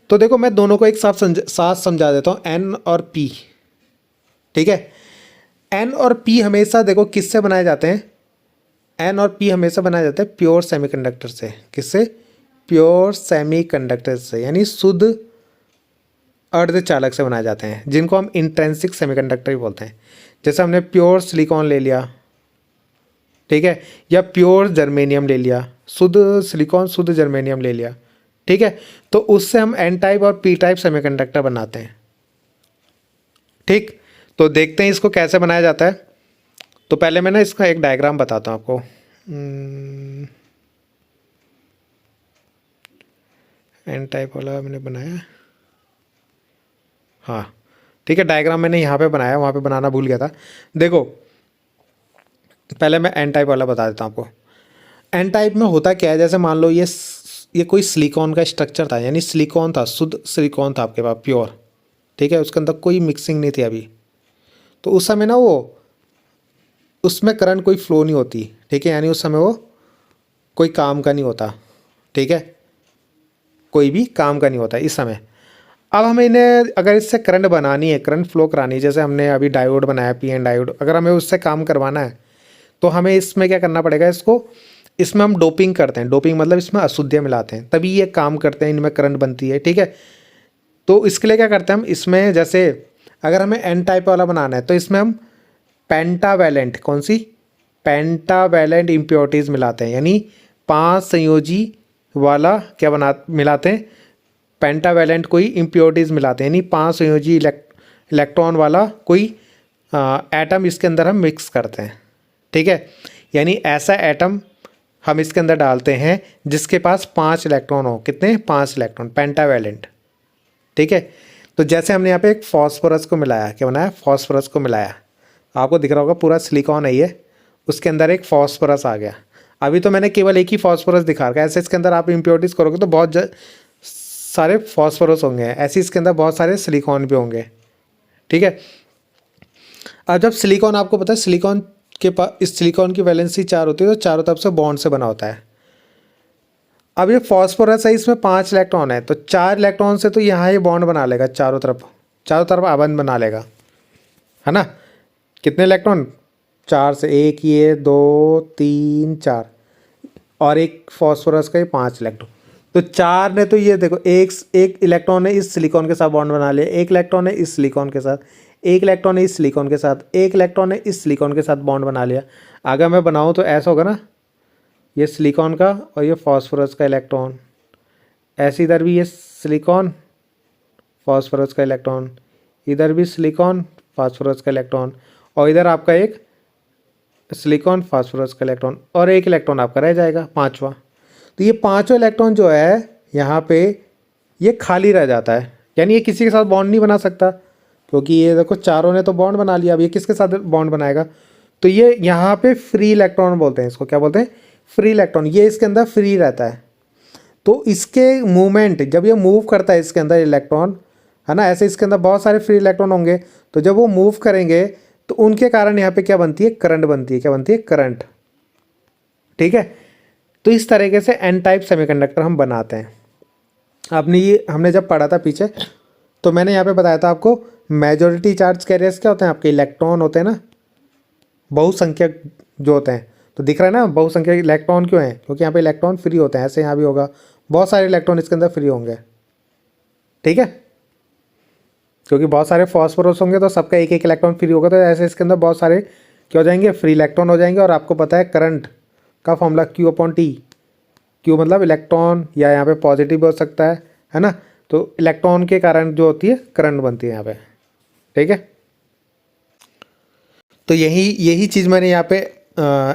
तो देखो मैं दोनों को एक साथ समझा देता हूँ, एन और पी। ठीक है, एन और पी हमेशा देखो किससे बनाए जाते हैं, एन और पी हमेशा बनाए जाते हैं प्योर सेमीकंडक्टर से। किससे? प्योर सेमीकंडक्टर से, यानी शुद्ध अर्धचालक से बनाए जाते हैं, जिनको हम इंट्रिंसिक सेमीकंडक्टर भी बोलते हैं। जैसे हमने प्योर सिलिकॉन ले लिया, ठीक है, या प्योर जर्मेनियम ले लिया, शुद्ध सिलिकॉन शुद्ध जर्मेनियम ले लिया। ठीक है, तो उससे हम एन टाइप और पी टाइप सेमीकंडक्टर बनाते हैं। ठीक, तो देखते हैं इसको कैसे बनाया जाता है। तो पहले मैं ना इसका एक डायग्राम बताता हूँ आपको। एन टाइप वाला मैंने बनाया, हाँ ठीक है, डायग्राम मैंने यहाँ पे बनाया, वहाँ पे बनाना भूल गया था। देखो पहले मैं एन टाइप वाला बता देता हूँ आपको। एन टाइप में होता क्या है, जैसे मान लो ये कोई सिलिकॉन का स्ट्रक्चर था, यानी सिलिकॉन था, शुद्ध सिलिकॉन था आपके पास प्योर। ठीक है, उसके अंदर कोई मिक्सिंग नहीं थी अभी, तो उस समय ना वो उसमें करंट कोई फ्लो नहीं होती। ठीक है, यानी उस समय वो कोई काम का नहीं होता। ठीक है, कोई भी काम का नहीं होता इस समय। अब हमें इन्हें अगर इससे करंट बनानी है, करंट फ्लो करानी है, जैसे हमने अभी डायोड बनाया पी एन डायोड, अगर हमें उससे काम करवाना है तो हमें इसमें क्या करना पड़ेगा, इसमें हम डोपिंग करते हैं। डोपिंग मतलब इसमें अशुद्धियाँ मिलाते हैं, तभी ये काम करते हैं, इनमें करंट बनती है। ठीक है, तो इसके लिए क्या करते हैं हम, इसमें जैसे अगर हमें एन टाइप वाला बनाना है तो इसमें हम पेंटावैलेंट, कौन सी, पेंटावैलेंट इम्प्योरिटीज़ मिलाते हैं, यानी 5 संयोजी वाला क्या मिलाते हैं, पेंटावैलेंट कोई इम्प्योरिटीज़ मिलाते हैं, यानी 5 संयोजी इलेक्ट्रॉन वाला कोई एटम इसके अंदर हम मिक्स करते हैं। ठीक है, यानी ऐसा एटम हम इसके अंदर डालते हैं जिसके पास 5 इलेक्ट्रॉन हो। कितने? 5 इलेक्ट्रॉन, पेंटावैलेंट। ठीक है, तो जैसे हमने यहाँ पे एक फॉस्फोरस को मिलाया, क्या बनाया, फॉस्फोरस को मिलाया, आपको दिख रहा होगा पूरा सिलिकॉन है ये, उसके अंदर एक फॉस्फोरस आ गया। अभी तो मैंने केवल एक ही फॉस्फोरस दिखा रखा है, ऐसे इसके अंदर आप इम्प्योरिटीज़ करोगे तो बहुत सारे फॉस्फोरस होंगे, ऐसे इसके अंदर बहुत सारे सिलिकॉन भी होंगे। ठीक है, अब जब सिलिकॉन, आपको पता है सिलिकॉन के पास, इस सिलिकॉन की वैलेंसी 4 होती है, तो चारों तरफ से बॉन्ड से बना होता है। अब ये फॉस्फोरस है, इसमें 5 इलेक्ट्रॉन है, तो 4 इलेक्ट्रॉन से तो यहाँ ये बॉन्ड बना लेगा, चारों तरफ आबंध बना लेगा, है ना। कितने इलेक्ट्रॉन? 4 से, एक ये, 2 3 4, और एक फॉस्फोरस का ये 5 इलेक्ट्रॉन। तो 4 ने तो ये देखो, एक इलेक्ट्रॉन ने इस सिलिकॉन के साथ बॉन्ड बना लिया, एक इलेक्ट्रॉन ने इस सिलिकॉन के साथ, एक इलेक्ट्रॉन ने इस सिलिकॉन के साथ, एक इलेक्ट्रॉन ने इस सिलिकॉन के साथ बॉन्ड बना लिया। अगर मैं बनाऊँ तो ऐसा होगा ना, ये सिलिकॉन का और ये फॉस्फोरस का इलेक्ट्रॉन, ऐसे इधर भी ये सिलिकॉन फॉस्फोरस का इलेक्ट्रॉन, इधर भी सिलिकॉन फॉस्फोरस का इलेक्ट्रॉन, और इधर आपका एक सिलिकॉन फॉस्फोरस का इलेक्ट्रॉन, और एक इलेक्ट्रॉन आपका रह जाएगा 5वां। तो ये 5वां इलेक्ट्रॉन जो है यहाँ पे ये खाली रह जाता है, यानी ये किसी के साथ बॉन्ड नहीं बना सकता, क्योंकि ये देखो चारों ने तो बॉन्ड बना लिया। अब ये किसके साथ बॉन्ड बनाएगा, तो ये यहाँ पे फ्री इलेक्ट्रॉन बोलते हैं इसको, क्या बोलते हैं, फ्री इलेक्ट्रॉन। ये इसके अंदर फ्री रहता है, तो इसके मूवमेंट, जब ये मूव करता है इसके अंदर इलेक्ट्रॉन, है ना, ऐसे इसके अंदर बहुत सारे फ्री इलेक्ट्रॉन होंगे, तो जब वो मूव करेंगे तो उनके कारण यहाँ पे क्या बनती है, करंट बनती है। क्या बनती है? करंट। ठीक है, तो इस तरीके से एन टाइप सेमीकंडक्टर हम बनाते हैं। हमने जब पढ़ा था पीछे, तो मैंने यहाँ पे बताया था आपको, मेजॉरिटी चार्ज कैरियर्स क्या होते हैं, आपके इलेक्ट्रॉन होते हैं ना, बहुसंख्यक जो होते हैं। तो दिख रहा है ना बहुसंख्यक इलेक्ट्रॉन क्यों हैं, क्योंकि यहाँ पे इलेक्ट्रॉन फ्री होते हैं। ऐसे यहाँ भी होगा, बहुत सारे इलेक्ट्रॉन इसके अंदर फ्री होंगे। ठीक है, क्योंकि बहुत सारे फॉस्फोरस होंगे तो सबका एक एक इलेक्ट्रॉन फ्री होगा, तो ऐसे इसके अंदर बहुत सारे क्या हो जाएंगे, फ्री इलेक्ट्रॉन हो जाएंगे। और आपको पता है करंट का फॉर्मूला Q/T, Q मतलब इलेक्ट्रॉन, या यहाँ पे पॉजिटिव भी हो सकता है ना। तो इलेक्ट्रॉन के कारण जो होती है करंट बनती है यहाँ पे। ठीक है, तो यही चीज़ मैंने यहाँ पे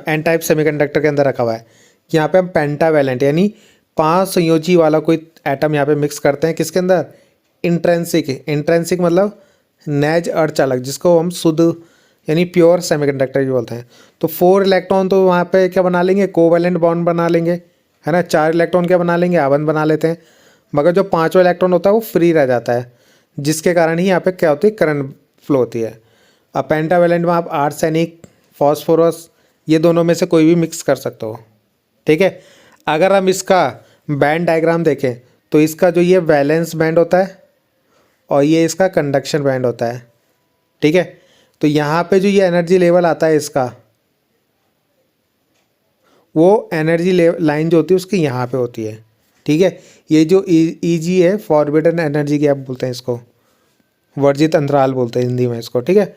एन टाइप सेमीकंडक्टर के अंदर रखा हुआ है। यहाँ पे हम पेंटावैलेंट यानी 5 संयोजी वाला कोई एटम यहाँ पे मिक्स करते हैं, किसके अंदर, इंट्रेंसिक मतलब नेज अर्धचालक, जिसको हम शुद्ध यानी प्योर सेमीकंडक्टर भी बोलते हैं। तो 4 इलेक्ट्रॉन तो वहाँ पे क्या बना लेंगे, कोवैलेंट बॉन्ड बना लेंगे, है ना। 4 इलेक्ट्रॉन क्या बना लेंगे, आबंध बना लेते हैं। मगर जो 5वां इलेक्ट्रॉन होता है वो फ्री रह जाता है, जिसके कारण ही यहाँ पे क्या होती है, करंट फ्लो होती है। अब पेंटावेलेंट में आप आर्सेनिक, फॉस्फोरस, ये दोनों में से कोई भी मिक्स कर सकते हो, ठीक है। अगर हम इसका बैंड डायग्राम देखें तो इसका जो ये वैलेंस बैंड होता है और ये इसका कंडक्शन बैंड होता है, ठीक है। तो यहाँ पे जो ये एनर्जी लेवल आता है इसका, वो एनर्जी लाइन जो होती है उसकी यहाँ पे होती है, ठीक है। ये जो ईजी है, फॉरबिडन एनर्जी गैप बोलते हैं इसको, वर्जित अंतराल बोलते हैं हिंदी में इसको, ठीक है।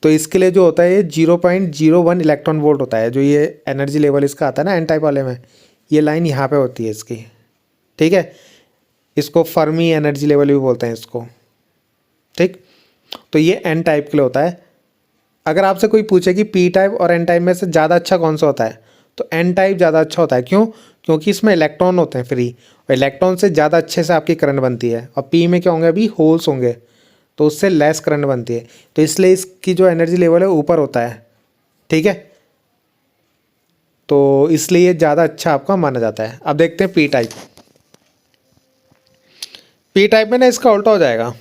तो इसके लिए जो होता है ये 0.01 इलेक्ट्रॉन वोल्ट होता है, जो ये एनर्जी लेवल इसका आता है ना एन टाइप वाले में, ये लाइन यहाँ पे होती है इसकी, ठीक है। इसको फर्मी एनर्जी लेवल भी बोलते हैं इसको, ठीक। तो ये एन टाइप के लिए होता है। अगर आपसे कोई पूछे कि पी टाइप और एन टाइप में से ज़्यादा अच्छा कौन सा होता है, तो एन टाइप ज़्यादा अच्छा होता है। क्यों? क्योंकि इसमें इलेक्ट्रॉन होते हैं फ्री, और इलेक्ट्रॉन से ज़्यादा अच्छे से आपकी करंट बनती है। और पी में क्या होंगे, अभी होल्स होंगे, तो उससे लेस करंट बनती है, तो इसलिए इसकी जो एनर्जी लेवल है ऊपर होता है, ठीक है। तो इसलिए ये ज़्यादा अच्छा आपका माना जाता है। अब देखते हैं पी टाइप। पी टाइप में ना इसका उल्टा हो जाएगा।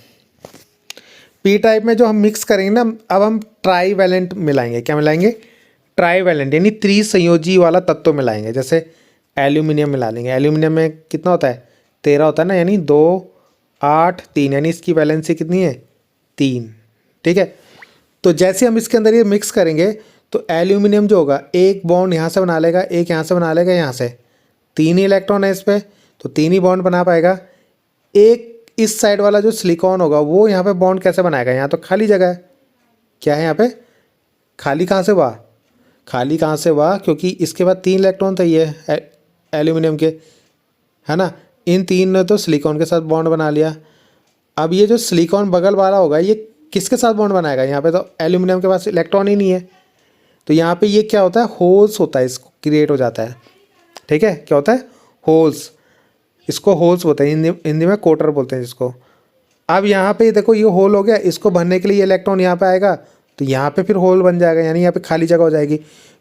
पी टाइप में जो हम मिक्स करेंगे ना, अब हम ट्राई वैलेंट मिलाएंगे। क्या मिलाएंगे? ट्राई वैलेंट, यानी त्रिसंयोजी वाला तत्व मिलाएंगे। जैसे एल्यूमिनियम मिला लेंगे। एल्यूमिनियम में कितना होता है, 13 होता है ना, यानी 2 8 3, यानी इसकी वैलेंसी कितनी है, 3, ठीक है। तो जैसे हम इसके अंदर ये मिक्स करेंगे तो एल्यूमिनियम जो होगा एक बॉन्ड यहाँ से बना लेगा, एक यहाँ से बना लेगा, यहाँ से 3 ही इलेक्ट्रॉन है इस पर, तो 3 ही बॉन्ड बना पाएगा। एक इस साइड वाला जो सिलिकॉन होगा वो यहाँ पे बॉन्ड कैसे बनाएगा, यहाँ तो खाली जगह है। क्या है यहाँ पे, खाली कहाँ से हुआ, खाली कहाँ से हुआ, क्योंकि इसके बाद 3 इलेक्ट्रॉन था ये एल्यूमिनियम के, है ना। इन 3 ने तो सिलिकॉन के साथ बॉन्ड बना लिया। अब ये जो सिलिकॉन बगल वाला होगा ये किसके साथ बॉन्ड बनाएगा, यहाँ पे तो एल्यूमिनियम के पास इलेक्ट्रॉन ही नहीं है, तो यहाँ पे ये क्या होता है, होल्स होता है, इसको क्रिएट हो जाता है, ठीक है। क्या होता है, होल्स, इसको होल्स बोलते हैं, हिंदी में कोटर बोलते हैं जिसको। अब यहाँ पे देखो ये होल हो गया, इसको भरने के लिए ये इलेक्ट्रॉन यहाँ पे आएगा, तो यहाँ पे फिर होल बन जाएगा, यानी यहाँ पे खाली जगह हो जाएगी।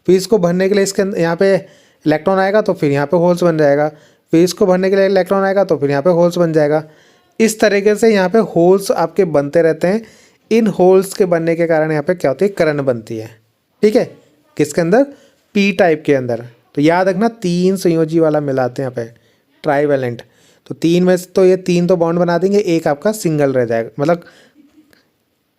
फिर इसको भरने के लिए इसके यहाँ पे इलेक्ट्रॉन आएगा, तो फिर यहाँ पे होल्स बन जाएगा। फिर इसको भरने के लिए इलेक्ट्रॉन आएगा, तो फिर यहाँ पे होल्स बन जाएगा। इस तरीके से यहाँ पे होल्स आपके बनते रहते हैं। इन होल्स के बनने के कारण यहाँ पे क्या होती है, करंट बनती है, ठीक है। किसके अंदर, पी टाइप के अंदर। तो याद रखना 3 संयोजी वाला मिलाते हैं यहाँ पे, ट्राईवैलेंट। तो 3 में तो ये 3 तो बॉन्ड बना देंगे, एक आपका सिंगल रह जाएगा, मतलब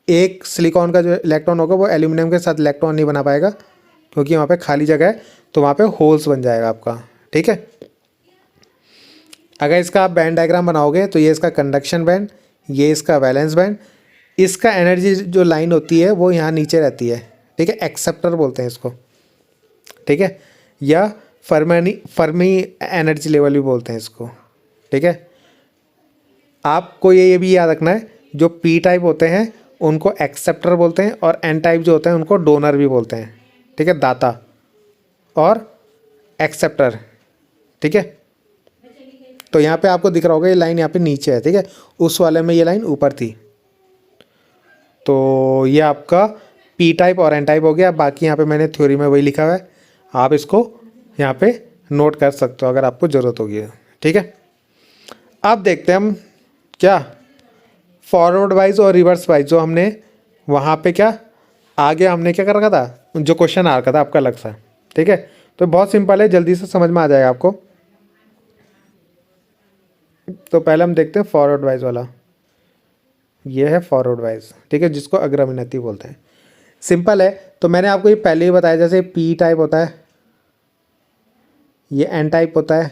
एक सिलिकॉन का जो इलेक्ट्रॉन होगा वो एल्यूमिनियम के साथ इलेक्ट्रॉन नहीं बना पाएगा, क्योंकि वहाँ पे खाली जगह है, तो वहाँ पे होल्स बन जाएगा आपका, ठीक है। अगर इसका आप बैंड डायग्राम बनाओगे तो ये इसका कंडक्शन बैंड, ये इसका वैलेंस बैंड, इसका एनर्जी जो लाइन होती है वो यहाँ नीचे रहती है, ठीक है। एक्सेप्टर बोलते हैं इसको, ठीक है, या फर्मी एनर्जी लेवल भी बोलते हैं इसको, ठीक है। आपको ये भी याद रखना है, जो पी टाइप होते हैं उनको एक्सेप्टर बोलते हैं, और एन टाइप जो होते हैं उनको डोनर भी बोलते हैं, ठीक है, दाता और एक्सेप्टर, ठीक है। तो यहाँ पे आपको दिख रहा होगा ये लाइन यहाँ पे नीचे है, ठीक है, उस वाले में ये लाइन ऊपर थी। तो ये आपका पी टाइप और एन टाइप हो गया। बाकी यहाँ पे मैंने थ्योरी में वही लिखा हुआ है, आप इसको यहाँ पे नोट कर सकते हो अगर आपको ज़रूरत होगी, ठीक है। अब देखते हैं हम क्या फॉरवर्ड वाइज और रिवर्स वाइज, जो हमने वहाँ पे क्या आगे हमने क्या कर रखा था, जो क्वेश्चन आ रखा था आपका अलग सा, ठीक है। तो बहुत सिंपल है, जल्दी से समझ में आ जाएगा आपको। तो पहले हम देखते हैं फॉरवर्ड वाइज वाला, ये है फॉरवर्ड वाइज, ठीक है, जिसको अग्रमिनति बोलते हैं। सिंपल है, तो मैंने आपको ये पहले ही बताया, जैसे पी टाइप होता है, ये एन टाइप होता है,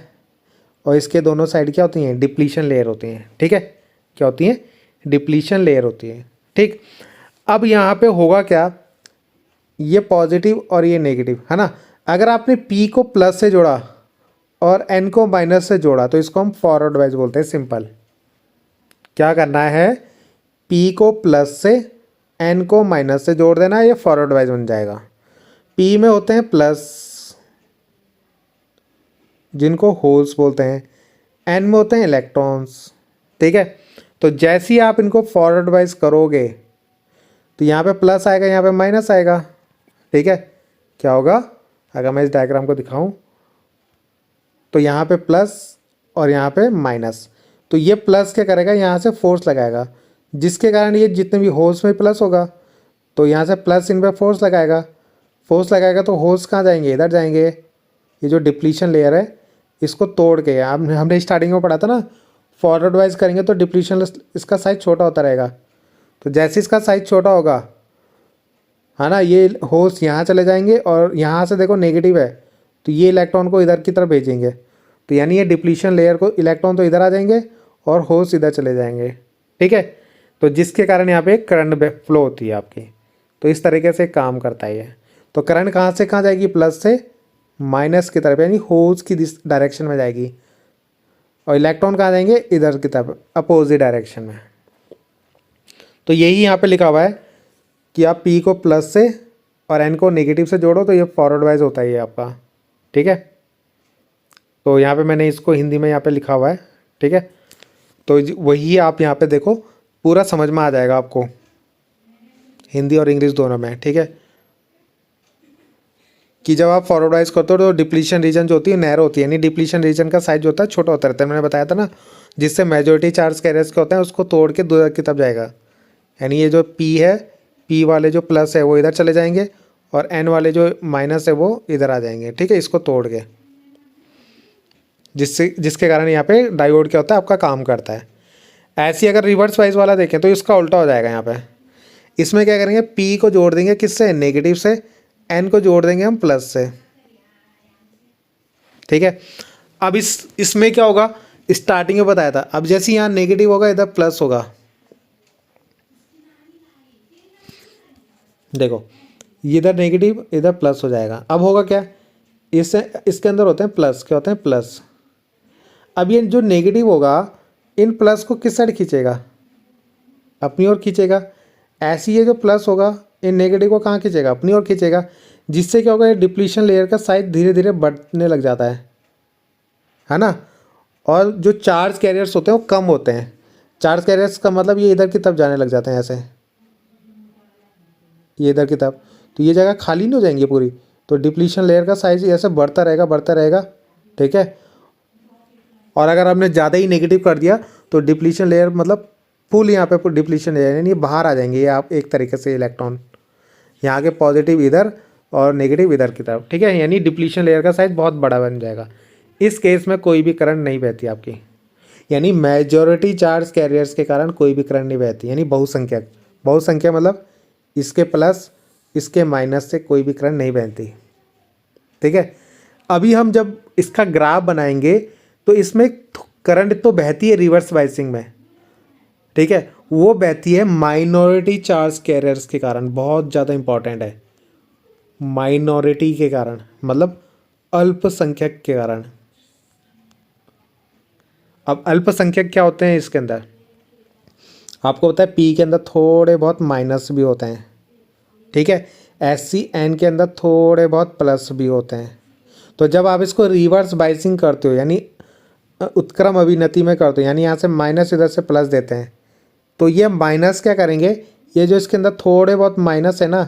और इसके दोनों साइड क्या होती हैं, डिप्लीशन लेयर होती हैं, ठीक है। क्या होती हैं, डिप्लीशन लेयर होती है, ठीक। अब यहाँ पे होगा क्या, ये पॉजिटिव और ये नेगेटिव, है ना। अगर आपने पी को प्लस से जोड़ा और एन को माइनस से जोड़ा तो इसको हम फॉरवर्ड वाइज बोलते हैं। सिंपल, क्या करना है, पी को प्लस से एन को माइनस से जोड़ देना, ये फॉरवर्ड वाइज बन जाएगा। पी में होते हैं प्लस, जिनको होल्स बोलते हैं, एन में होते हैं इलेक्ट्रॉन्स, ठीक है। तो जैसे ही आप इनको फॉरवर्ड वाइज करोगे तो यहाँ पे प्लस आएगा, यहाँ पे माइनस आएगा। ठीक है, क्या होगा अगर मैं इस डायग्राम को दिखाऊं तो यहाँ पे प्लस और यहाँ पे माइनस। तो ये प्लस क्या करेगा, यहाँ से फोर्स लगाएगा, जिसके कारण ये जितने भी होल्स में प्लस होगा तो यहाँ से प्लस इन पर फोर्स लगाएगा। फोर्स लगाएगा तो होल्स कहाँ जाएंगे, इधर जाएंगे। ये जो डिप्लीशन लेयर है इसको तोड़ के, हमने स्टार्टिंग में पढ़ा था ना, फॉरवर्ड वाइज करेंगे तो डिप्लीशन इसका साइज छोटा होता रहेगा। तो जैसे इसका साइज छोटा होगा, है ना, ये होल्स यहाँ चले जाएंगे और यहाँ से देखो नेगेटिव है तो ये इलेक्ट्रॉन को इधर की तरफ भेजेंगे। तो यानी ये डिप्लीशन लेयर को इलेक्ट्रॉन तो इधर आ जाएंगे और होल्स इधर चले जाएंगे। ठीक है, तो जिसके कारण यहाँ पे करंट फ्लो होती है आपकी। तो इस तरीके से काम करता है ये। तो करंट कहाँ से कहाँ जाएगी, प्लस से माइनस की तरफ, यानी होल्स की डायरेक्शन में जाएगी, और इलेक्ट्रॉन कहाँ जाएंगे, इधर की तरफ, अपोजिट डायरेक्शन में। तो यही यहाँ पे लिखा हुआ है कि आप P को प्लस से और N को नेगेटिव से जोड़ो तो ये फॉरवर्ड वाइज होता है ये आपका। ठीक है, तो यहाँ पे मैंने इसको हिंदी में यहाँ पे लिखा हुआ है। ठीक है, तो वही आप यहाँ पे देखो, पूरा समझ में आ जाएगा आपको, हिंदी और इंग्लिश दोनों में। ठीक है, कि जब आप फॉरवर्ड वाइज करते हो तो डिप्लीशन रीजन जो होती है नैरो होती है, यानी डिप्लीशन रीजन का साइज जो होता है छोटा होता रहता है। मैंने बताया था ना, जिससे मेजॉरिटी चार्ज कैरियर्स के होते हैं उसको तोड़ के दूर की तरफ जाएगा। यानी ये जो P है, P वाले जो प्लस है वो इधर चले जाएंगे और N वाले जो माइनस है वो इधर आ जाएंगे। ठीक है, इसको तोड़ के, जिसके कारण यहाँ पे डायोड क्या होता है आपका काम करता है। ऐसे अगर रिवर्स वाइज वाला देखें तो इसका उल्टा हो जाएगा। यहाँ पे इसमें क्या करेंगे, P को जोड़ देंगे किससे, नेगेटिव से, N को जोड़ देंगे हम प्लस से। ठीक है, अब इसमें क्या होगा, स्टार्टिंग में बताया था, अब जैसे यहाँ नेगेटिव होगा इधर प्लस होगा। देखो इधर नेगेटिव इधर प्लस हो जाएगा। अब होगा क्या, इसके अंदर होते हैं प्लस, क्या होते हैं प्लस। अब ये जो नेगेटिव होगा इन प्लस को किस साइड खींचेगा, अपनी ओर खींचेगा। ऐसे ये जो प्लस होगा इन नेगेटिव को कहाँ खींचेगा, अपनी ओर खींचेगा। जिससे क्या होगा, ये डिप्लीशन लेयर का साइज धीरे धीरे बढ़ने लग जाता है ना। और जो चार्ज कैरियर्स होते हैं वो कम होते हैं। चार्ज कैरियर्स का मतलब ये इधर की तरफ जाने लग जाते हैं, ऐसे ये इधर की तरफ। तो ये जगह खाली नहीं हो जाएंगी पूरी, तो डिप्लीशन लेयर का साइज ऐसे बढ़ता रहेगा बढ़ता रहेगा। ठीक है, और अगर आपने ज़्यादा ही नेगेटिव कर दिया तो डिप्लीशन लेयर मतलब फुल यहाँ पे डिप्लीशन लेयर, यानी बाहर आ जाएंगे ये आप एक तरीके से इलेक्ट्रॉन, यहाँ के पॉजिटिव इधर और नेगेटिव इधर की तरफ। ठीक है, यानी डिप्लीशन लेयर का साइज बहुत बड़ा बन जाएगा। इस केस में कोई भी करंट नहीं बहती आपकी, यानी मेजॉरिटी चार्ज कैरियर्स के कारण कोई भी करंट नहीं बहती। यानी बहुसंख्यक, बहुसंख्या मतलब इसके प्लस इसके माइनस से कोई भी करंट नहीं बहती। ठीक है, अभी हम जब इसका ग्राफ बनाएंगे तो इसमें करंट तो बहती है रिवर्स बाइसिंग में। ठीक है, वो बहती है माइनॉरिटी चार्ज कैरियर्स के कारण, बहुत ज़्यादा इंपॉर्टेंट है। माइनॉरिटी के कारण मतलब अल्पसंख्यक के कारण। अब अल्पसंख्यक क्या होते हैं, इसके अंदर आपको पता है P के अंदर थोड़े बहुत माइनस भी होते हैं। ठीक है, SCN के अंदर थोड़े बहुत प्लस भी होते हैं। तो जब आप इसको रिवर्स बाइसिंग करते हो, यानी उत्क्रम अभिनति में करते हो, यानी यहाँ से माइनस इधर से प्लस देते हैं, तो ये माइनस क्या करेंगे, ये जो इसके अंदर थोड़े बहुत माइनस है ना,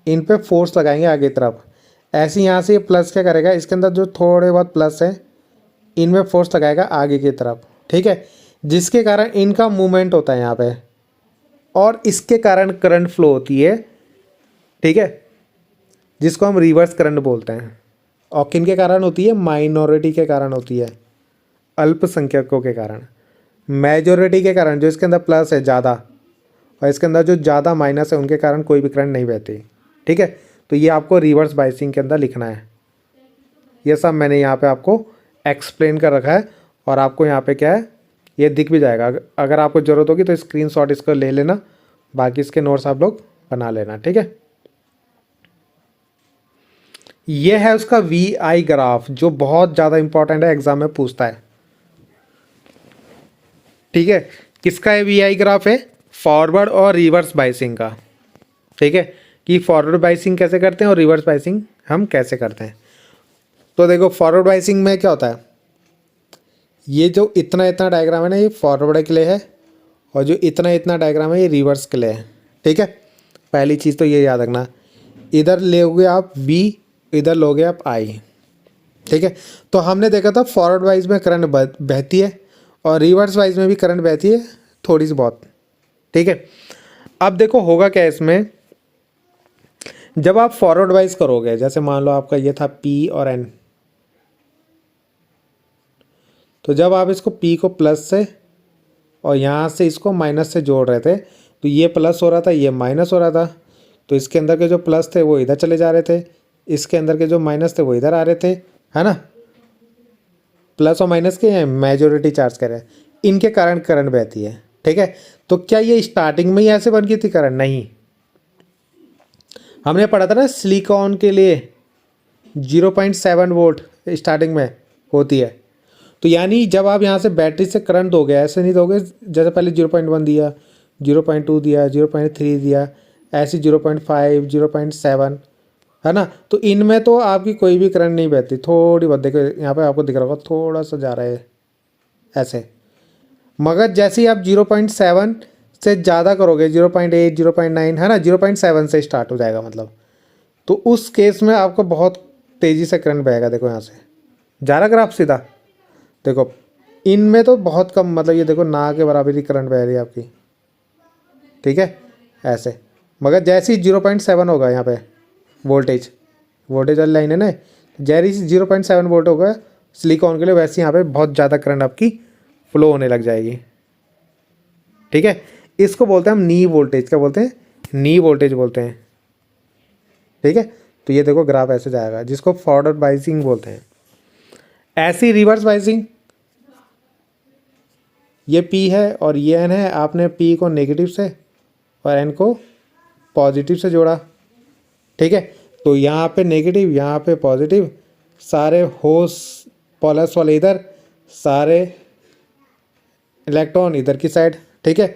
इन पे फोर्स लगाएंगे आगे तरफ। ऐसे यहाँ से ये प्लस क्या करेगा, इसके अंदर जो थोड़े बहुत प्लस है इनमें फोर्स लगाएगा आगे की तरफ। ठीक है, जिसके कारण इनका मूवमेंट होता है यहाँ पे, और इसके कारण करंट फ्लो होती है। ठीक है, जिसको हम रिवर्स करंट बोलते हैं। और किन के कारण होती है, माइनॉरिटी के कारण होती है, अल्पसंख्यकों के कारण। मेजॉरिटी के कारण जो इसके अंदर प्लस है ज़्यादा और इसके अंदर जो ज़्यादा माइनस है उनके कारण कोई भी करंट नहीं बहती। ठीक है, तो ये आपको रिवर्स बाइसिंग के अंदर लिखना है। ये सब मैंने यहाँ पे आपको एक्सप्लेन कर रखा है, और आपको यहाँ पे क्या है ये दिख भी जाएगा। अगर आपको ज़रूरत होगी तो स्क्रीनशॉट इसको ले लेना, बाकी इसके नोट्स आप लोग बना लेना। ठीक है, ये है उसका VI ग्राफ, जो बहुत ज़्यादा इंपॉर्टेंट है, एग्जाम में पूछता है। ठीक है, किसका है VI ग्राफ, है फॉरवर्ड और रिवर्स बाइसिंग का। ठीक है, कि फॉरवर्ड बाइसिंग कैसे करते हैं और रिवर्स बाइसिंग हम कैसे करते हैं। तो देखो फॉरवर्ड बाइसिंग में क्या होता है, ये जो इतना इतना डायग्राम है ना, ये फॉरवर्ड के लिए है, और जो इतना इतना डायग्राम है ये रिवर्स के लिए है। ठीक है, पहली चीज़ तो ये याद रखना। इधर लोगे आप V, इधर लोगे आप I। ठीक है, तो हमने देखा था फॉरवर्ड वाइज में करंट बहती है और रिवर्स वाइज में भी करंट बहती है थोड़ी सी बहुत। ठीक है, अब देखो होगा क्या इसमें, जब आप फॉरवर्ड वाइज करोगे, जैसे मान लो आपका ये था P और N, तो जब आप इसको P को प्लस से और यहाँ से इसको माइनस से जोड़ रहे थे, तो ये प्लस हो रहा था, ये माइनस हो रहा था, तो इसके अंदर के जो प्लस थे वो इधर चले जा रहे थे, इसके अंदर के जो माइनस थे वो इधर आ रहे थे, है ना। प्लस और माइनस के मेजॉरिटी चार्ज कर रहे हैं, इनके कारण करंट बहती है। ठीक है, तो क्या ये स्टार्टिंग में ही ऐसे बन गई थी करंट? नहीं, हमने पढ़ा था ना सिलिकॉन के लिए 0.7 वोल्ट स्टार्टिंग में होती है। तो यानी जब आप यहाँ से बैटरी से करंट दोगे, ऐसे नहीं दोगे जैसे पहले 0.1 दिया, 0.2 दिया, 0.3 दिया, ऐसी 0.5, 0.7, है ना। तो इनमें तो आपकी कोई भी करंट नहीं बहती, थोड़ी बहुत। देखो यहाँ पे आपको दिख रहा होगा थोड़ा सा जा रहा है ऐसे, मगर जैसे ही आप 0.7 से ज़्यादा करोगे, 0.8, 0.9, है ना, 0.7 से स्टार्ट हो जाएगा मतलब, तो उस केस में आपको बहुत तेज़ी से करंट बहेगा। देखो यहाँ से जा रहा ग्राफ सीधा, देखो इनमें तो बहुत कम, मतलब ये देखो ना के बराबर ही करंट बह रही है आपकी। ठीक है, ऐसे, मगर जैसे ही 0.7 होगा यहाँ पे वोल्टेज वाली लाइन है ना, जैसे ही 0.7 वोल्ट होगा सिलिकॉन के लिए, वैसे यहाँ पे बहुत ज़्यादा करंट आपकी फ्लो होने लग जाएगी। ठीक है, इसको बोलते हैं हम नी वोल्टेज। क्या बोलते हैं? नी वोल्टेज बोलते हैं। ठीक है, तो ये देखो ग्राफ ऐसे जाएगा, जिसको फॉरवर्ड बाइसिंग बोलते हैं। ऐसी रिवर्स बाइसिंग, ये P है और ये N है, आपने P को नेगेटिव से और N को पॉजिटिव से जोड़ा। ठीक है, तो यहाँ पे नेगेटिव, यहाँ पे पॉजिटिव, सारे होस प्लस वाले इधर, सारे इलेक्ट्रॉन इधर की साइड। ठीक है,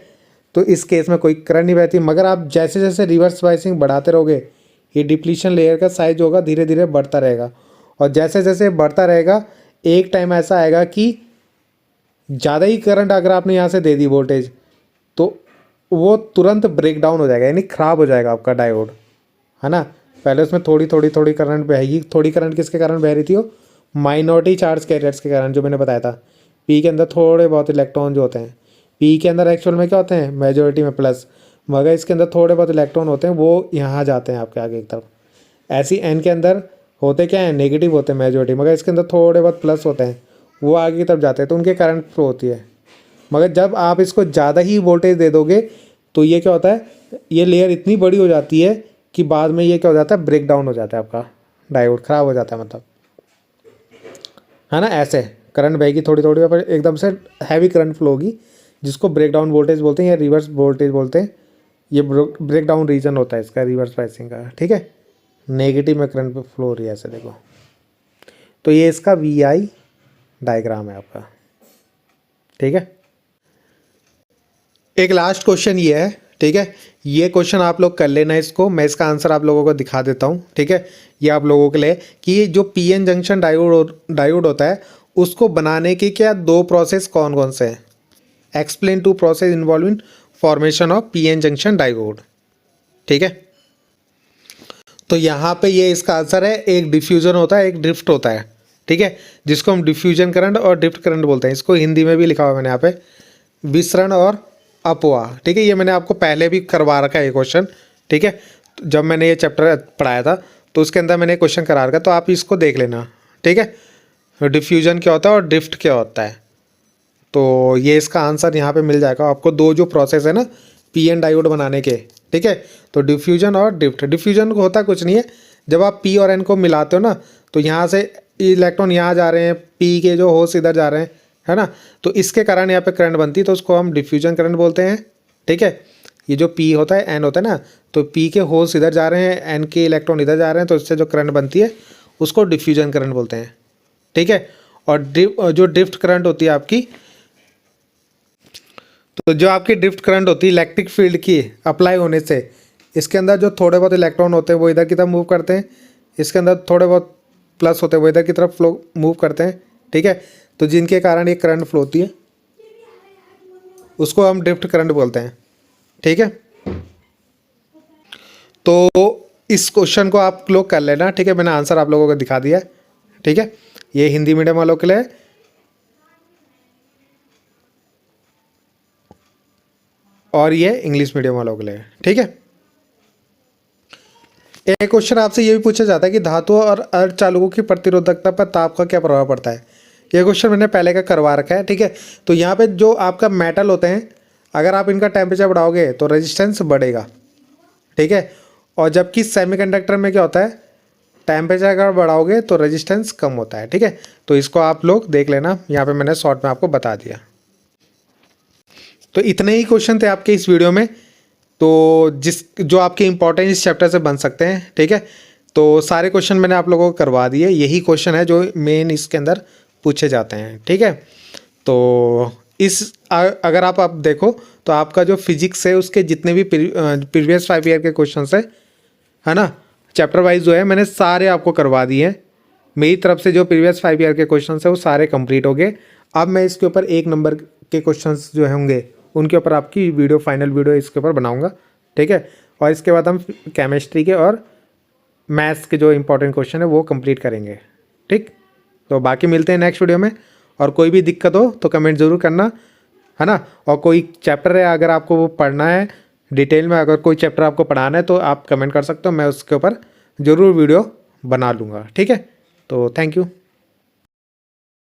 तो इस केस में कोई करंट नहीं बहती। मगर आप जैसे जैसे रिवर्स बाइसिंग बढ़ाते रहोगे, ये डिप्लीशन लेयर का साइज होगा धीरे धीरे बढ़ता रहेगा, और जैसे जैसे बढ़ता रहेगा एक टाइम ऐसा आएगा कि ज़्यादा ही करंट अगर आपने यहाँ से दे दी वोल्टेज, तो वो तुरंत ब्रेक डाउन हो जाएगा, यानी ख़राब हो जाएगा आपका डायोड, है ना। पहले उसमें थोड़ी थोड़ी थोड़ी करंट बहेगी। थोड़ी करंट किसके कारण बह रही थी? वो माइनॉरिटी चार्ज कैरियर्स के कारण, जो मैंने बताया था। P के अंदर थोड़े बहुत इलेक्ट्रॉन जो होते हैं, P के अंदर एक्चुअल में क्या होते हैं? मेजॉरिटी में प्लस, मगर इसके अंदर थोड़े बहुत इलेक्ट्रॉन होते हैं, वो यहाँ जाते हैं आपके आगे की तरफ। ऐसी N के अंदर होते क्या है? नेगेटिव होते हैं मेजॉरिटी, मगर इसके अंदर थोड़े बहुत प्लस होते हैं, वो आगे की तरफ जाते हैं, तो उनके करंट फ्लो होती है। मगर जब आप इसको ज़्यादा ही वोल्टेज दे दोगे, तो ये क्या होता है, ये लेयर इतनी बड़ी हो जाती है कि बाद में ये क्या हो जाता है? ब्रेक डाउन हो जाता है, आपका डायोड ख़राब हो जाता है मतलब, है ना। ऐसे करंट बहेगी थोड़ी थोड़ी, पर एकदम से हैवी करंट फ्लो होगी, जिसको ब्रेक डाउन वोल्टेज बोलते हैं या रिवर्स वोल्टेज बोलते हैं। ये ब्रेक डाउन रीजन होता है इसका, रिवर्स बाइसिंग का। ठीक है, नेगेटिव में करंट फ्लो हो रही है ऐसे, देखो। तो ये इसका VI डायग्राम है आपका। ठीक है, एक लास्ट क्वेश्चन ये है। ठीक है, ये क्वेश्चन आप लोग कर लेना इसको, मैं इसका आंसर आप लोगों को दिखा देता हूँ। ठीक है, ये आप लोगों के लिए कि ये जो PN जंक्शन डायोड होता है, उसको बनाने के क्या दो प्रोसेस कौन कौन से हैं? Explain to process involving formation of PN junction diode. ठीक है, तो यहाँ पे ये इसका आंसर है। एक डिफ्यूजन होता है, एक ड्रिफ्ट होता है। ठीक है, जिसको हम डिफ्यूजन करंट और ड्रिफ्ट करंट बोलते हैं। इसको हिंदी में भी लिखा हुआ है मैंने यहाँ पे, विसरण और अपवाह। ठीक है, ये मैंने आपको पहले भी करवा रखा है ये क्वेश्चन। ठीक है, जब मैंने ये चैप्टर पढ़ाया था तो उसके अंदर मैंने क्वेश्चन करा रखा, तो आप इसको देख लेना। ठीक है, डिफ्यूजन क्या होता है और ड्रिफ्ट क्या होता है, तो ये इसका आंसर यहाँ पे मिल जाएगा आपको। दो जो प्रोसेस है ना PN डायोड बनाने के, ठीक है, तो डिफ्यूजन और ड्रिफ्ट। डिफ्यूजन को होता कुछ नहीं है, जब आप P और N को मिलाते हो ना, तो यहाँ से इलेक्ट्रॉन यहाँ जा रहे हैं, P के जो होस इधर जा रहे हैं, है ना, तो इसके कारण यहाँ पे करंट बनती है, तो उसको हम डिफ्यूजन करंट बोलते हैं। ठीक है, ये जो P होता है, N होता है ना, तो P के होल्स इधर जा रहे हैं, N के इलेक्ट्रॉन इधर जा रहे हैं, तो इससे जो करंट बनती है उसको डिफ्यूजन करंट बोलते हैं। ठीक है, और जो ड्रिफ्ट करंट होती है आपकी, तो जो आपकी ड्रिफ्ट करंट होती है इलेक्ट्रिक फील्ड की अप्लाई होने से, इसके अंदर जो थोड़े बहुत इलेक्ट्रॉन होते हैं वो इधर की तरफ मूव करते हैं, इसके अंदर थोड़े बहुत प्लस होते हैं वो इधर की तरफ फ्लो मूव करते हैं। ठीक है, तो जिनके कारण ये करंट फ्लो होती है उसको हम ड्रिफ्ट करंट बोलते हैं, ठीक है। तो इस क्वेश्चन को आप लोग कर लेना, ठीक है। मैंने आंसर आप लोगों को दिखा दिया है, ठीक है। ये हिंदी मीडियम वालों के लिए और ये इंग्लिश मीडियम वालों के लिए, ठीक है। एक क्वेश्चन आपसे ये भी पूछा जाता है कि धातुओं और अर्धचालकों की प्रतिरोधकता पर ताप का क्या प्रभाव पड़ता है। ये क्वेश्चन मैंने पहले का करवा रखा है, ठीक है। तो यहाँ पे जो आपका मेटल होते हैं, अगर आप इनका टेम्परेचर बढ़ाओगे तो रेजिस्टेंस बढ़ेगा, ठीक है। और जबकि सेमीकंडक्टर में क्या होता है, टेम्परेचर अगर बढ़ाओगे तो रेजिस्टेंस कम होता है, ठीक है। तो इसको आप लोग देख लेना, यहाँ पे मैंने शॉर्ट में आपको बता दिया। तो इतने ही क्वेश्चन थे आपके इस वीडियो में, तो जो आपके इंपॉर्टेंट इस चैप्टर से बन सकते हैं, ठीक है। तो सारे क्वेश्चन मैंने आप लोगों को करवा दिए, यही क्वेश्चन है जो मेन इसके अंदर पूछे जाते हैं, ठीक है। तो अगर आप देखो तो आपका जो फिजिक्स है उसके जितने भी प्रीवियस 5 ईयर के क्वेश्चन है ना, चैप्टर वाइज जो है मैंने सारे आपको करवा दिए हैं। मेरी तरफ से जो प्रीवियस 5 ईयर के क्वेश्चन है वो सारे कंप्लीट हो गए। अब मैं इसके ऊपर 1 नंबर के क्वेश्चन जो होंगे उनके ऊपर आपकी वीडियो, फाइनल वीडियो इसके ऊपर बनाऊंगा, ठीक है। और इसके बाद हम केमिस्ट्री के और मैथ्स के जो इंपॉर्टेंट क्वेश्चन है वो कंप्लीट करेंगे, ठीक। तो बाकी मिलते हैं नेक्स्ट वीडियो में, और कोई भी दिक्कत हो तो कमेंट ज़रूर करना, है ना। और कोई चैप्टर है अगर आपको वो पढ़ना है डिटेल में, अगर कोई चैप्टर आपको पढ़ाना है तो आप कमेंट कर सकते हो, मैं उसके ऊपर ज़रूर वीडियो बना लूँगा, ठीक है। तो थैंक यू।